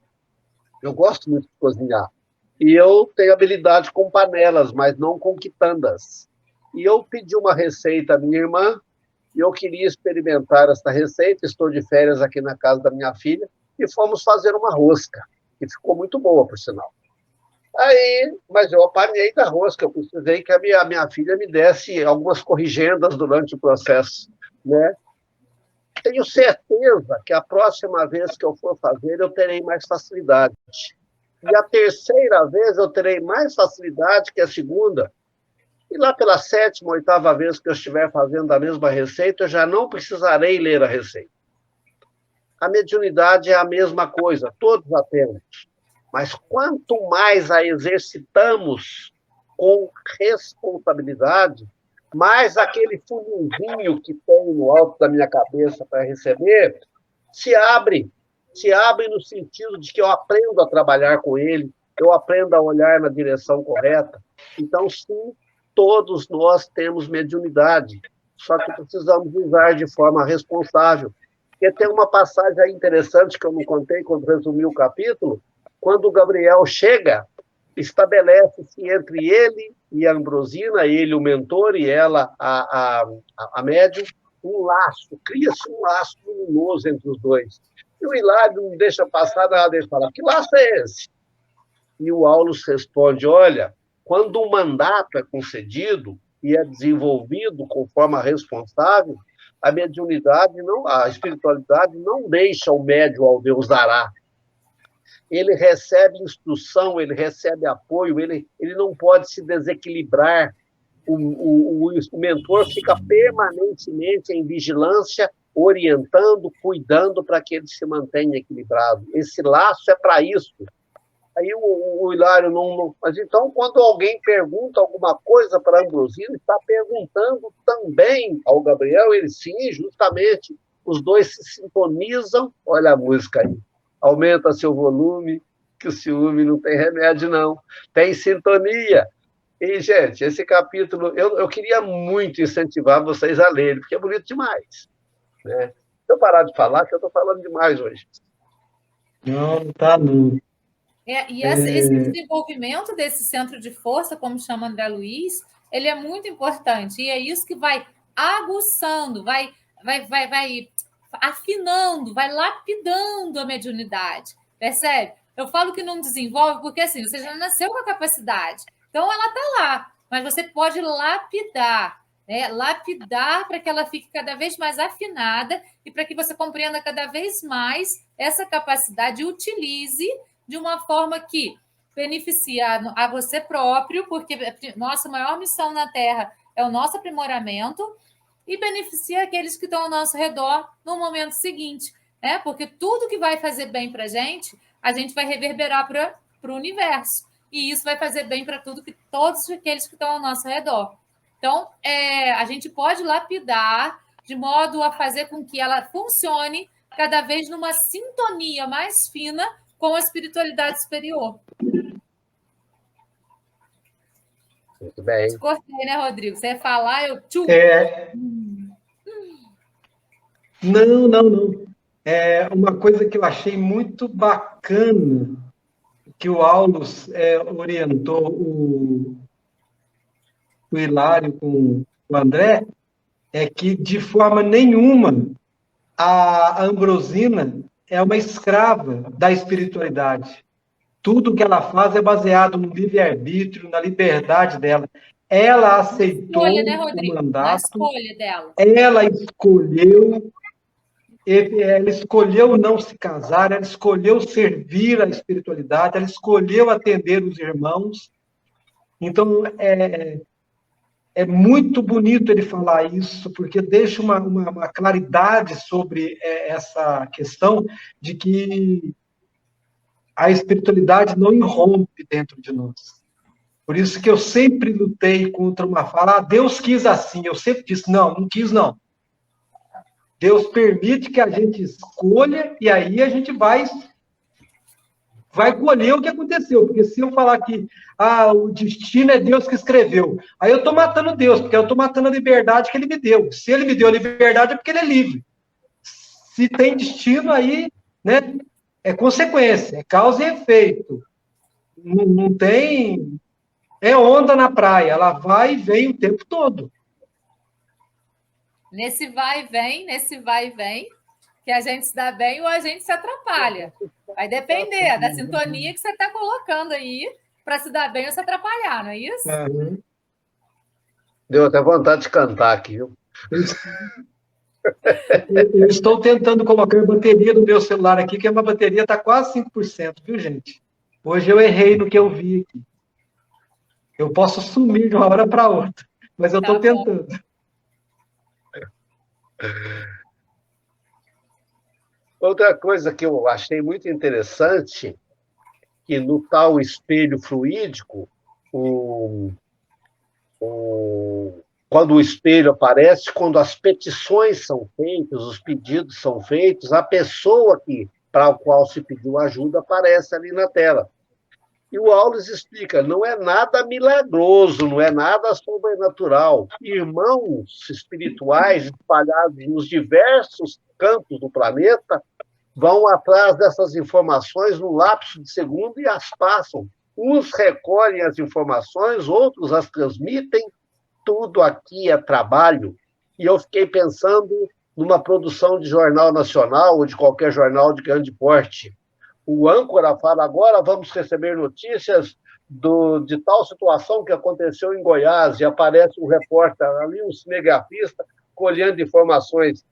Speaker 3: E eu tenho habilidade com panelas, mas não com quitandas. E eu pedi uma receita à minha irmã, e eu queria experimentar essa receita, estou de férias aqui na casa da minha filha, e fomos fazer uma rosca, que ficou muito boa, por sinal. Mas eu apanhei da rosca, eu precisei que a minha filha me desse algumas corrigendas durante o processo, né? Tenho certeza que a próxima vez que eu for fazer, eu terei mais facilidade. E a terceira vez, eu terei mais facilidade que a segunda. E lá pela 7ª, 8ª vez que eu estiver fazendo a mesma receita, eu já não precisarei ler a receita. A mediunidade é a mesma coisa, todos a temos. Mas quanto mais a exercitamos com responsabilidade, mais aquele funilzinho que tem no alto da minha cabeça para receber se abre no sentido de que eu aprendo a trabalhar com ele, eu aprendo a olhar na direção correta. Então, sim, todos nós temos mediunidade, só que precisamos usar de forma responsável. Porque tem uma passagem aí interessante que eu não contei quando resumi o capítulo, quando o Gabriel chega, estabelece-se entre ele e a Ambrosina, ele, o mentor, e ela, a médium, um laço, cria-se um laço luminoso entre os dois. E o Hilário não deixa passar nada, ele fala, que laço é esse? E o Aulus responde, olha, quando um mandato é concedido e é desenvolvido com forma responsável, a mediunidade, a espiritualidade não deixa o médium ao Deus dará. Ele recebe instrução, ele recebe apoio, ele não pode se desequilibrar. O mentor fica permanentemente em vigilância, orientando, cuidando para que ele se mantenha equilibrado. Esse laço é para isso. Aí o Hilário não... Mas então, quando alguém pergunta alguma coisa para Ambrosino, está perguntando também ao Gabriel, ele sim, justamente, os dois se sintonizam, olha a música aí, aumenta seu volume, que o ciúme não tem remédio, não, tem sintonia. E, gente, esse capítulo, eu queria muito incentivar vocês a lerem, porque é bonito demais, né? Se eu parar de falar, que eu estou falando demais hoje.
Speaker 2: Não, tá não.
Speaker 1: Esse desenvolvimento desse centro de força, como chama André Luiz, ele é muito importante. E é isso que vai aguçando, vai afinando, vai lapidando a mediunidade. Percebe? Eu falo que não desenvolve porque assim, você já nasceu com a capacidade. Então, ela está lá, mas você pode lapidar, né? Lapidar para que ela fique cada vez mais afinada e para que você compreenda cada vez mais essa capacidade e utilize de uma forma que beneficia a você próprio, porque nossa maior missão na Terra é o nosso aprimoramento, e beneficia aqueles que estão ao nosso redor no momento seguinte, né? Porque tudo que vai fazer bem para a gente vai reverberar para o universo. E isso vai fazer bem para todos aqueles que estão ao nosso redor. Então, a gente pode lapidar de modo a fazer com que ela funcione cada vez numa sintonia mais fina com a espiritualidade superior.
Speaker 3: Muito bem.
Speaker 1: Te cortei, né, Rodrigo? Você ia falar, eu...
Speaker 2: Não. É uma coisa que eu achei muito bacana, que o Aulus orientou o Hilário com o André, é que, de forma nenhuma, a Ambrosina é uma escrava da espiritualidade. Tudo que ela faz é baseado no livre-arbítrio, na liberdade dela. Ela aceitou
Speaker 1: escolha, né, Rodrigo?
Speaker 2: o mandato.
Speaker 1: Na escolha dela.
Speaker 2: Ela escolheu não se casar, ela escolheu servir a espiritualidade, ela escolheu atender os irmãos. Então, é muito bonito ele falar isso, porque deixa uma claridade sobre essa questão de que a espiritualidade não irrompe dentro de nós. Por isso que eu sempre lutei contra uma fala, Deus quis assim. Eu sempre disse, não quis não. Deus permite que a gente escolha e aí a gente vai colher o que aconteceu. Porque se eu falar que o destino é Deus que escreveu, aí eu estou matando Deus, porque eu estou matando a liberdade que ele me deu. Se ele me deu a liberdade é porque ele é livre. Se tem destino, aí, né, é consequência, é causa e efeito. Não tem... É onda na praia, ela vai e vem o tempo todo.
Speaker 1: Nesse vai e vem, que a gente se dá bem ou a gente se atrapalha. Vai depender da sintonia que você está colocando aí para se dar bem ou se atrapalhar, não é isso?
Speaker 2: Uhum.
Speaker 3: Deu até vontade de cantar aqui, viu?
Speaker 2: Eu estou tentando colocar a bateria do meu celular aqui, que a minha bateria está quase 5%, viu, gente? Hoje eu errei no que eu vi aqui. Eu posso sumir de uma hora para outra, mas eu estou tentando.
Speaker 3: Outra coisa que eu achei muito interessante, que no tal espelho fluídico, quando o espelho aparece, quando as petições são feitas, os pedidos são feitos, a pessoa para a qual se pediu ajuda aparece ali na tela. E o Aulus explica, não é nada milagroso, não é nada sobrenatural. Irmãos espirituais espalhados nos diversos campos do planeta vão atrás dessas informações no lapso de segundo e as passam. Uns recolhem as informações, outros as transmitem. Tudo aqui é trabalho. E eu fiquei pensando numa produção de jornal nacional ou de qualquer jornal de grande porte. O âncora fala, agora vamos receber notícias de tal situação que aconteceu em Goiás, e aparece um repórter ali, um cinegrafista, colhendo informações.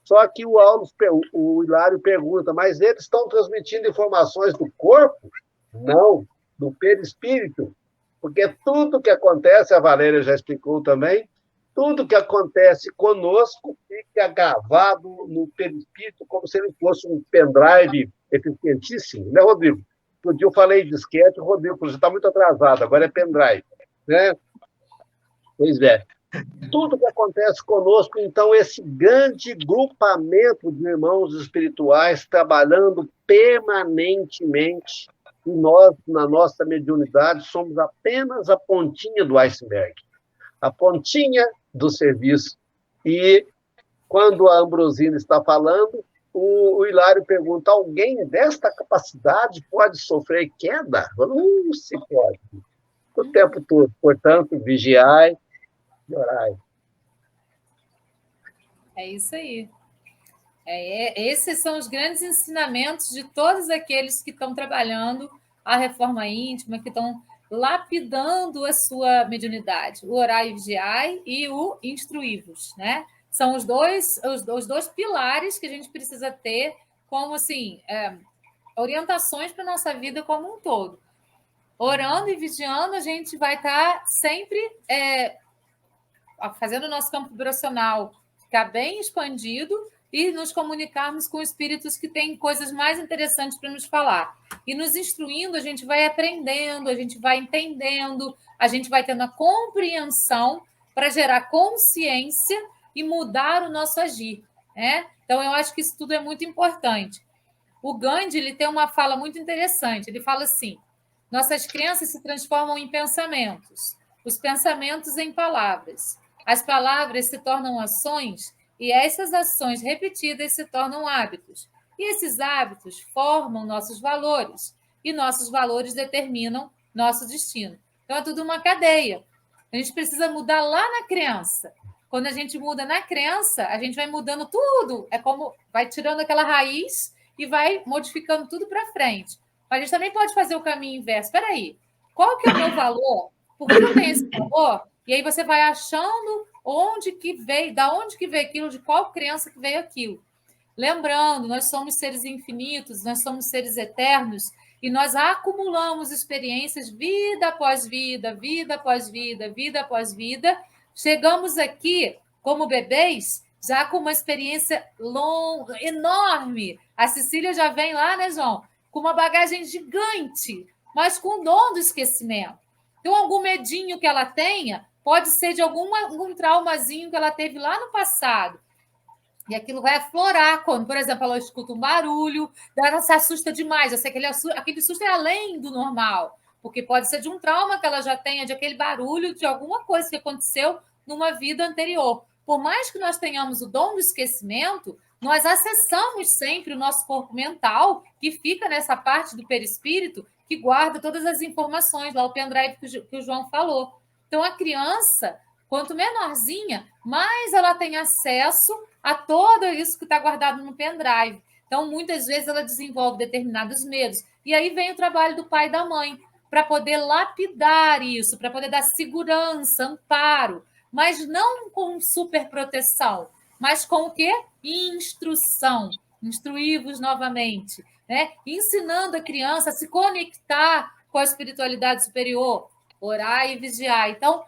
Speaker 3: Só que o Hilário pergunta, mas eles estão transmitindo informações do corpo? Não, do perispírito. Porque tudo que acontece, a Valéria já explicou também, tudo que acontece conosco fica gravado no perispírito, como se ele fosse um pendrive eficientíssimo, né, Rodrigo? Um dia eu falei disquete, o Rodrigo falou, você está muito atrasado, agora é pendrive. Né? Pois é. Tudo que acontece conosco, então, esse grande grupamento de irmãos espirituais trabalhando permanentemente, e nós, na nossa mediunidade, somos apenas a pontinha do iceberg, a pontinha do serviço. E, quando a Ambrosina está falando, o Hilário pergunta, alguém desta capacidade pode sofrer queda? Não se pode. O tempo todo. Portanto, vigiai e orai.
Speaker 1: É isso aí. Esses são os grandes ensinamentos de todos aqueles que estão trabalhando a reforma íntima, que estão lapidando a sua mediunidade. O orai e vigiai e o instruí-vos, né? São os dois pilares que a gente precisa ter como assim, orientações para a nossa vida como um todo. Orando e vigiando, a gente vai estar sempre fazendo o nosso campo vibracional ficar bem expandido e nos comunicarmos com espíritos que têm coisas mais interessantes para nos falar. E nos instruindo, a gente vai aprendendo, a gente vai entendendo, a gente vai tendo a compreensão para gerar consciência e mudar o nosso agir. Né? Então, eu acho que isso tudo é muito importante. O Gandhi ele tem uma fala muito interessante. Ele fala assim, nossas crenças se transformam em pensamentos, os pensamentos em palavras. As palavras se tornam ações e essas ações repetidas se tornam hábitos. E esses hábitos formam nossos valores e nossos valores determinam nosso destino. Então, é tudo uma cadeia. A gente precisa mudar lá na crença. Quando a gente muda na crença, a gente vai mudando tudo. É como vai tirando aquela raiz e vai modificando tudo para frente. Mas a gente também pode fazer o caminho inverso. Espera aí, qual que é o meu valor? Por que eu tenho esse valor? E aí você vai achando onde que veio, da onde que veio aquilo, de qual crença que veio aquilo. Lembrando, nós somos seres infinitos, nós somos seres eternos, e nós acumulamos experiências vida após vida, vida após vida, vida após vida. Chegamos aqui como bebês, já com uma experiência longa, enorme. A Cecília já vem lá, né, João? Com uma bagagem gigante, mas com o dom do esquecimento. Então, algum medinho que ela tenha pode ser de algum traumazinho que ela teve lá no passado. E aquilo vai aflorar quando, por exemplo, ela escuta um barulho, ela se assusta demais. Eu sei que aquele susto é além do normal, porque pode ser de um trauma que ela já tenha, de aquele barulho, de alguma coisa que aconteceu numa vida anterior. Por mais que nós tenhamos o dom do esquecimento, nós acessamos sempre o nosso corpo mental, que fica nessa parte do perispírito, que guarda todas as informações, lá o pendrive que o João falou. Então, a criança, quanto menorzinha, mais ela tem acesso a tudo isso que está guardado no pendrive. Então, muitas vezes, ela desenvolve determinados medos. E aí vem o trabalho do pai e da mãe, para poder lapidar isso, para poder dar segurança, amparo, mas não com superproteção, mas com o quê? Instrução. Instruí-vos novamente, né? Ensinando a criança a se conectar com a espiritualidade superior, orar e vigiar. Então,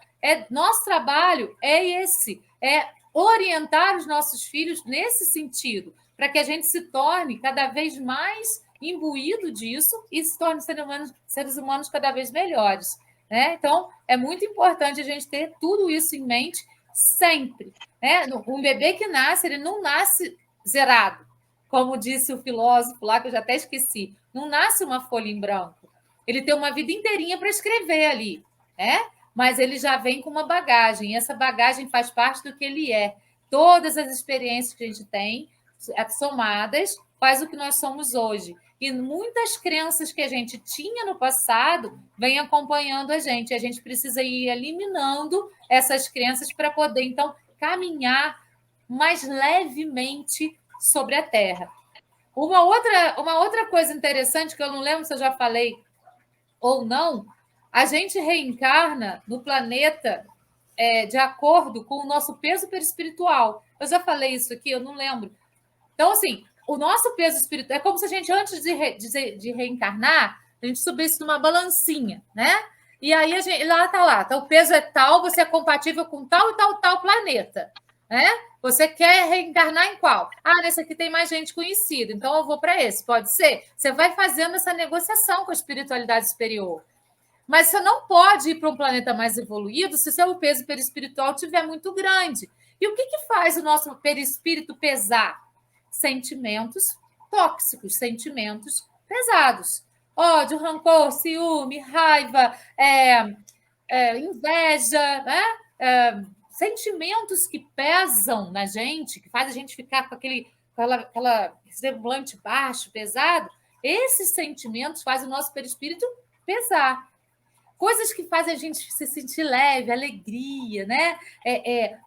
Speaker 1: nosso trabalho é esse, é orientar os nossos filhos nesse sentido, para que a gente se torne cada vez mais imbuído disso e se torne seres humanos cada vez melhores. Né? Então, é muito importante a gente ter tudo isso em mente sempre. Né? Um bebê que nasce, ele não nasce zerado, como disse o filósofo lá, que eu já até esqueci. Não nasce uma folha em branco. Ele tem uma vida inteirinha para escrever ali, né? Mas ele já vem com uma bagagem, e essa bagagem faz parte do que ele é. Todas as experiências que a gente tem, somadas, faz o que nós somos hoje. E muitas crenças que a gente tinha no passado vêm acompanhando a gente. A gente precisa ir eliminando essas crenças para poder, então, caminhar mais levemente sobre a Terra. Uma outra coisa interessante, que eu não lembro se eu já falei ou não, a gente reencarna no planeta de acordo com o nosso peso perispiritual. Eu já falei isso aqui, eu não lembro. Então, assim, o nosso peso espiritual é como se a gente, antes de reencarnar, a gente subisse numa balancinha, né? E aí lá está lá, então, o peso é tal, você é compatível com tal e tal planeta. né? Você quer reencarnar em qual? Ah, nesse aqui tem mais gente conhecida, então eu vou para esse. Pode ser? Você vai fazendo essa negociação com a espiritualidade superior. Mas você não pode ir para um planeta mais evoluído se o seu peso perispiritual estiver muito grande. E o que faz o nosso perispírito pesar? Sentimentos tóxicos, sentimentos pesados. Ódio, rancor, ciúme, raiva, inveja, né? Sentimentos que pesam na gente, que faz a gente ficar com aquela semblante baixo, pesado. Esses sentimentos fazem o nosso perispírito pesar. Coisas que fazem a gente se sentir leve, alegria, né?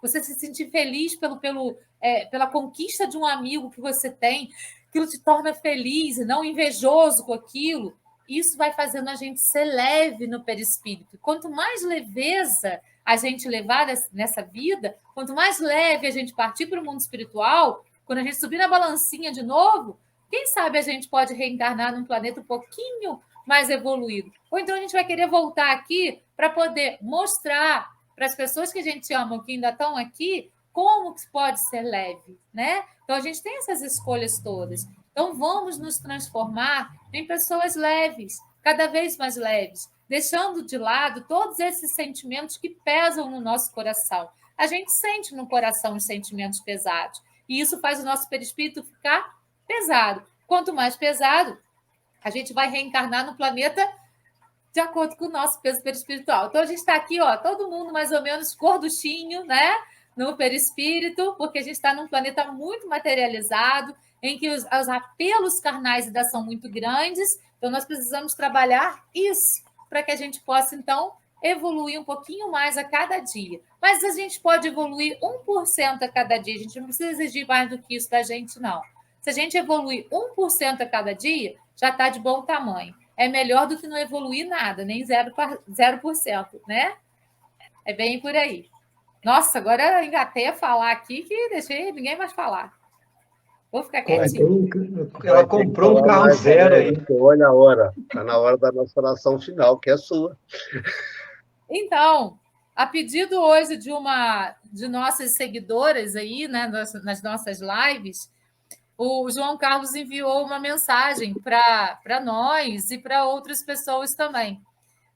Speaker 1: Você se sentir feliz pela conquista de um amigo que você tem, aquilo te torna feliz e não invejoso com aquilo. Isso vai fazendo a gente ser leve no perispírito. Quanto mais leveza a gente levar nessa vida, quanto mais leve a gente partir para o mundo espiritual, quando a gente subir na balancinha de novo, quem sabe a gente pode reencarnar num planeta um pouquinho mais evoluído. Ou então a gente vai querer voltar aqui para poder mostrar para as pessoas que a gente ama, que ainda estão aqui, como que pode ser leve, né? Então a gente tem essas escolhas todas. Então vamos nos transformar em pessoas leves, cada vez mais leves, deixando de lado todos esses sentimentos que pesam no nosso coração. A gente sente no coração os sentimentos pesados, e isso faz o nosso perispírito ficar pesado. Quanto mais pesado, a gente vai reencarnar no planeta de acordo com o nosso peso perispiritual. Então, a gente está aqui, ó, todo mundo mais ou menos gorduchinho, né? No perispírito, porque a gente está num planeta muito materializado, em que os apelos carnais ainda são muito grandes. Então, nós precisamos trabalhar isso para que a gente possa, então, evoluir um pouquinho mais a cada dia. Mas a gente pode evoluir 1% a cada dia. A gente não precisa exigir mais do que isso da gente, não. Se a gente evoluir 1% a cada dia, já está de bom tamanho. É melhor do que não evoluir nada, nem 0%, né? É bem por aí. Nossa, agora engatei a falar aqui que deixei ninguém mais falar. Vou ficar quietinho.
Speaker 2: Ela comprou um carro zero aí.
Speaker 3: Olha a hora. Está na hora da nossa oração final, que é sua.
Speaker 1: Então, a pedido hoje de nossas seguidoras aí, né, nas nossas lives, o João Carlos enviou uma mensagem para nós e para outras pessoas também.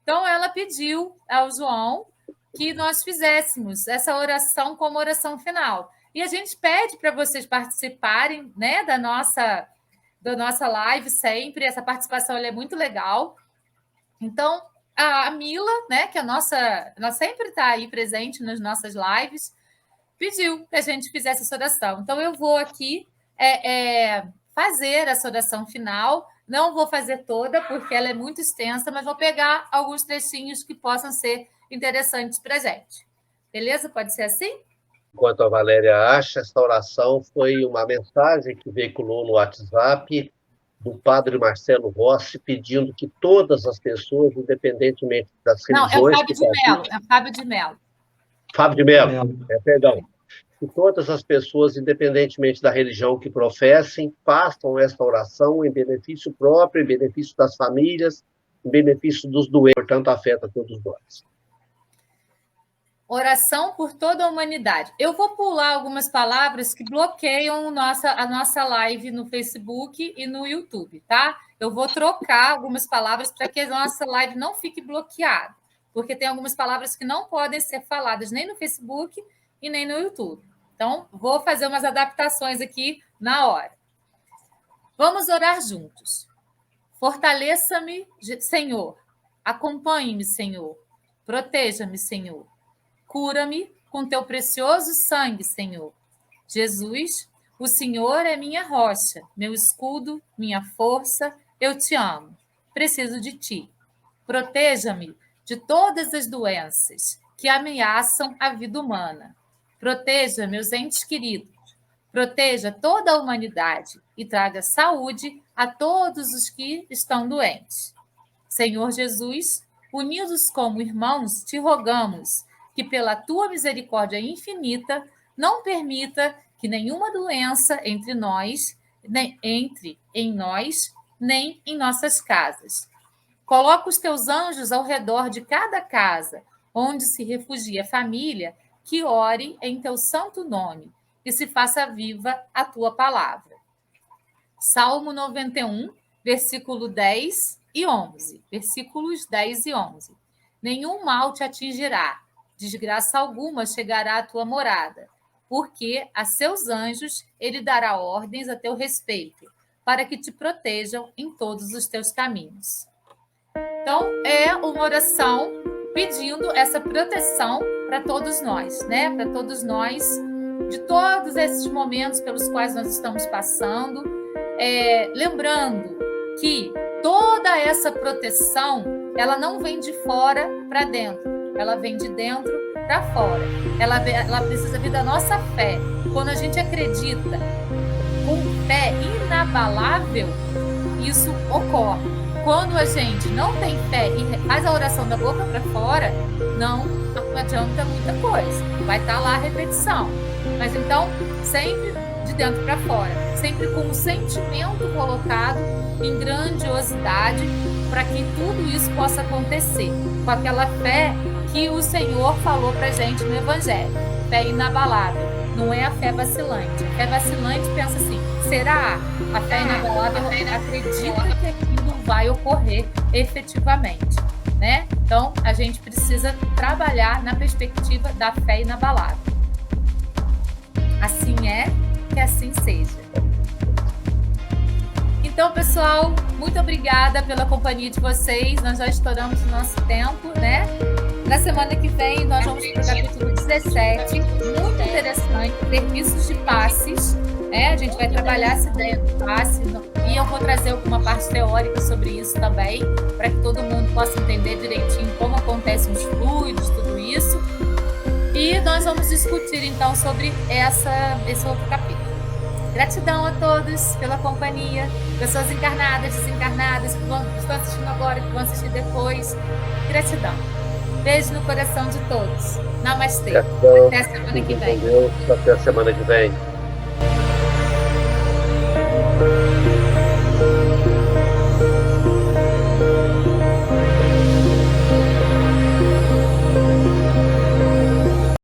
Speaker 1: Então, ela pediu ao João que nós fizéssemos essa oração como oração final. E a gente pede para vocês participarem, né, da nossa live sempre. Essa participação é muito legal. Então, a Mila, né, que ela sempre está aí presente nas nossas lives, pediu que a gente fizesse essa oração. Então, eu vou aqui fazer essa oração final. Não vou fazer toda, porque ela é muito extensa, mas vou pegar alguns trechinhos que possam ser interessantes para a gente. Beleza? Pode ser assim?
Speaker 3: Enquanto a Valéria acha, essa oração foi uma mensagem que veiculou no WhatsApp do padre Marcelo Rossi, pedindo que todas as pessoas, independentemente das religiões...
Speaker 1: Não, é o Fábio de Mello. É Fábio de Mello.
Speaker 3: Fábio de Mello, perdão. Que todas as pessoas, independentemente da religião que professem, façam esta oração em benefício próprio, em benefício das famílias, em benefício dos doentes, portanto, afeta todos nós.
Speaker 1: Oração por toda a humanidade. Eu vou pular algumas palavras que bloqueiam a nossa live no Facebook e no YouTube, tá? Eu vou trocar algumas palavras para que a nossa live não fique bloqueada, porque tem algumas palavras que não podem ser faladas nem no Facebook e nem no YouTube. Então, vou fazer umas adaptações aqui na hora. Vamos orar juntos. Fortaleça-me, Senhor. Acompanhe-me, Senhor. Proteja-me, Senhor. Cura-me com teu precioso sangue, Senhor. Jesus, o Senhor é minha rocha, meu escudo, minha força. Eu te amo. Preciso de ti. Proteja-me de todas as doenças que ameaçam a vida humana. Proteja meus entes queridos. Proteja toda a humanidade e traga saúde a todos os que estão doentes. Senhor Jesus, unidos como irmãos, te rogamos que, pela tua misericórdia infinita, não permita que nenhuma doença entre em nós, nem em nossas casas. Coloca os teus anjos ao redor de cada casa, onde se refugia a família, que ore em teu santo nome, e se faça viva a tua palavra. Salmo 91, versículo 10 e 11. Versículos 10 e 11. Nenhum mal te atingirá, desgraça alguma chegará à tua morada, porque a seus anjos ele dará ordens a teu respeito, para que te protejam em todos os teus caminhos. Então, é uma oração pedindo essa proteção para todos nós, né? Para todos nós, de todos esses momentos pelos quais nós estamos passando. Lembrando que toda essa proteção, ela não vem de fora para dentro, ela vem de dentro para fora. Ela precisa vir da nossa fé. Quando a gente acredita com fé inabalável, isso ocorre. Quando a gente não tem fé e faz a oração da boca para fora, não adianta muita coisa. Vai estar lá a repetição. Mas então, sempre de dentro para fora. Sempre com um sentimento colocado em grandiosidade para que tudo isso possa acontecer. Com aquela fé que o Senhor falou para a gente no Evangelho. Fé inabalável. Não é a fé vacilante. A fé vacilante pensa assim, será? A fé inabalável acredita que aquilo vai ocorrer efetivamente, né? Então, a gente precisa trabalhar na perspectiva da fé inabalável. Assim é, que assim seja. Então, pessoal, muito obrigada pela companhia de vocês. Nós já estouramos o nosso tempo, né? Na semana que vem, nós vamos para o capítulo 17, muito interessante, serviços de passes. A gente vai trabalhar essa ideia do passe e eu vou trazer alguma parte teórica sobre isso também, para que todo mundo possa entender direitinho como acontecem os fluidos, tudo isso. E nós vamos discutir, então, sobre esse outro capítulo. Gratidão a todos pela companhia, pessoas encarnadas, desencarnadas, que estão assistindo agora, que vão assistir depois. Gratidão. Beijo no coração de todos. Namastê.
Speaker 3: Gratidão.
Speaker 1: Até a semana que vem.
Speaker 3: Deus, até a semana que vem.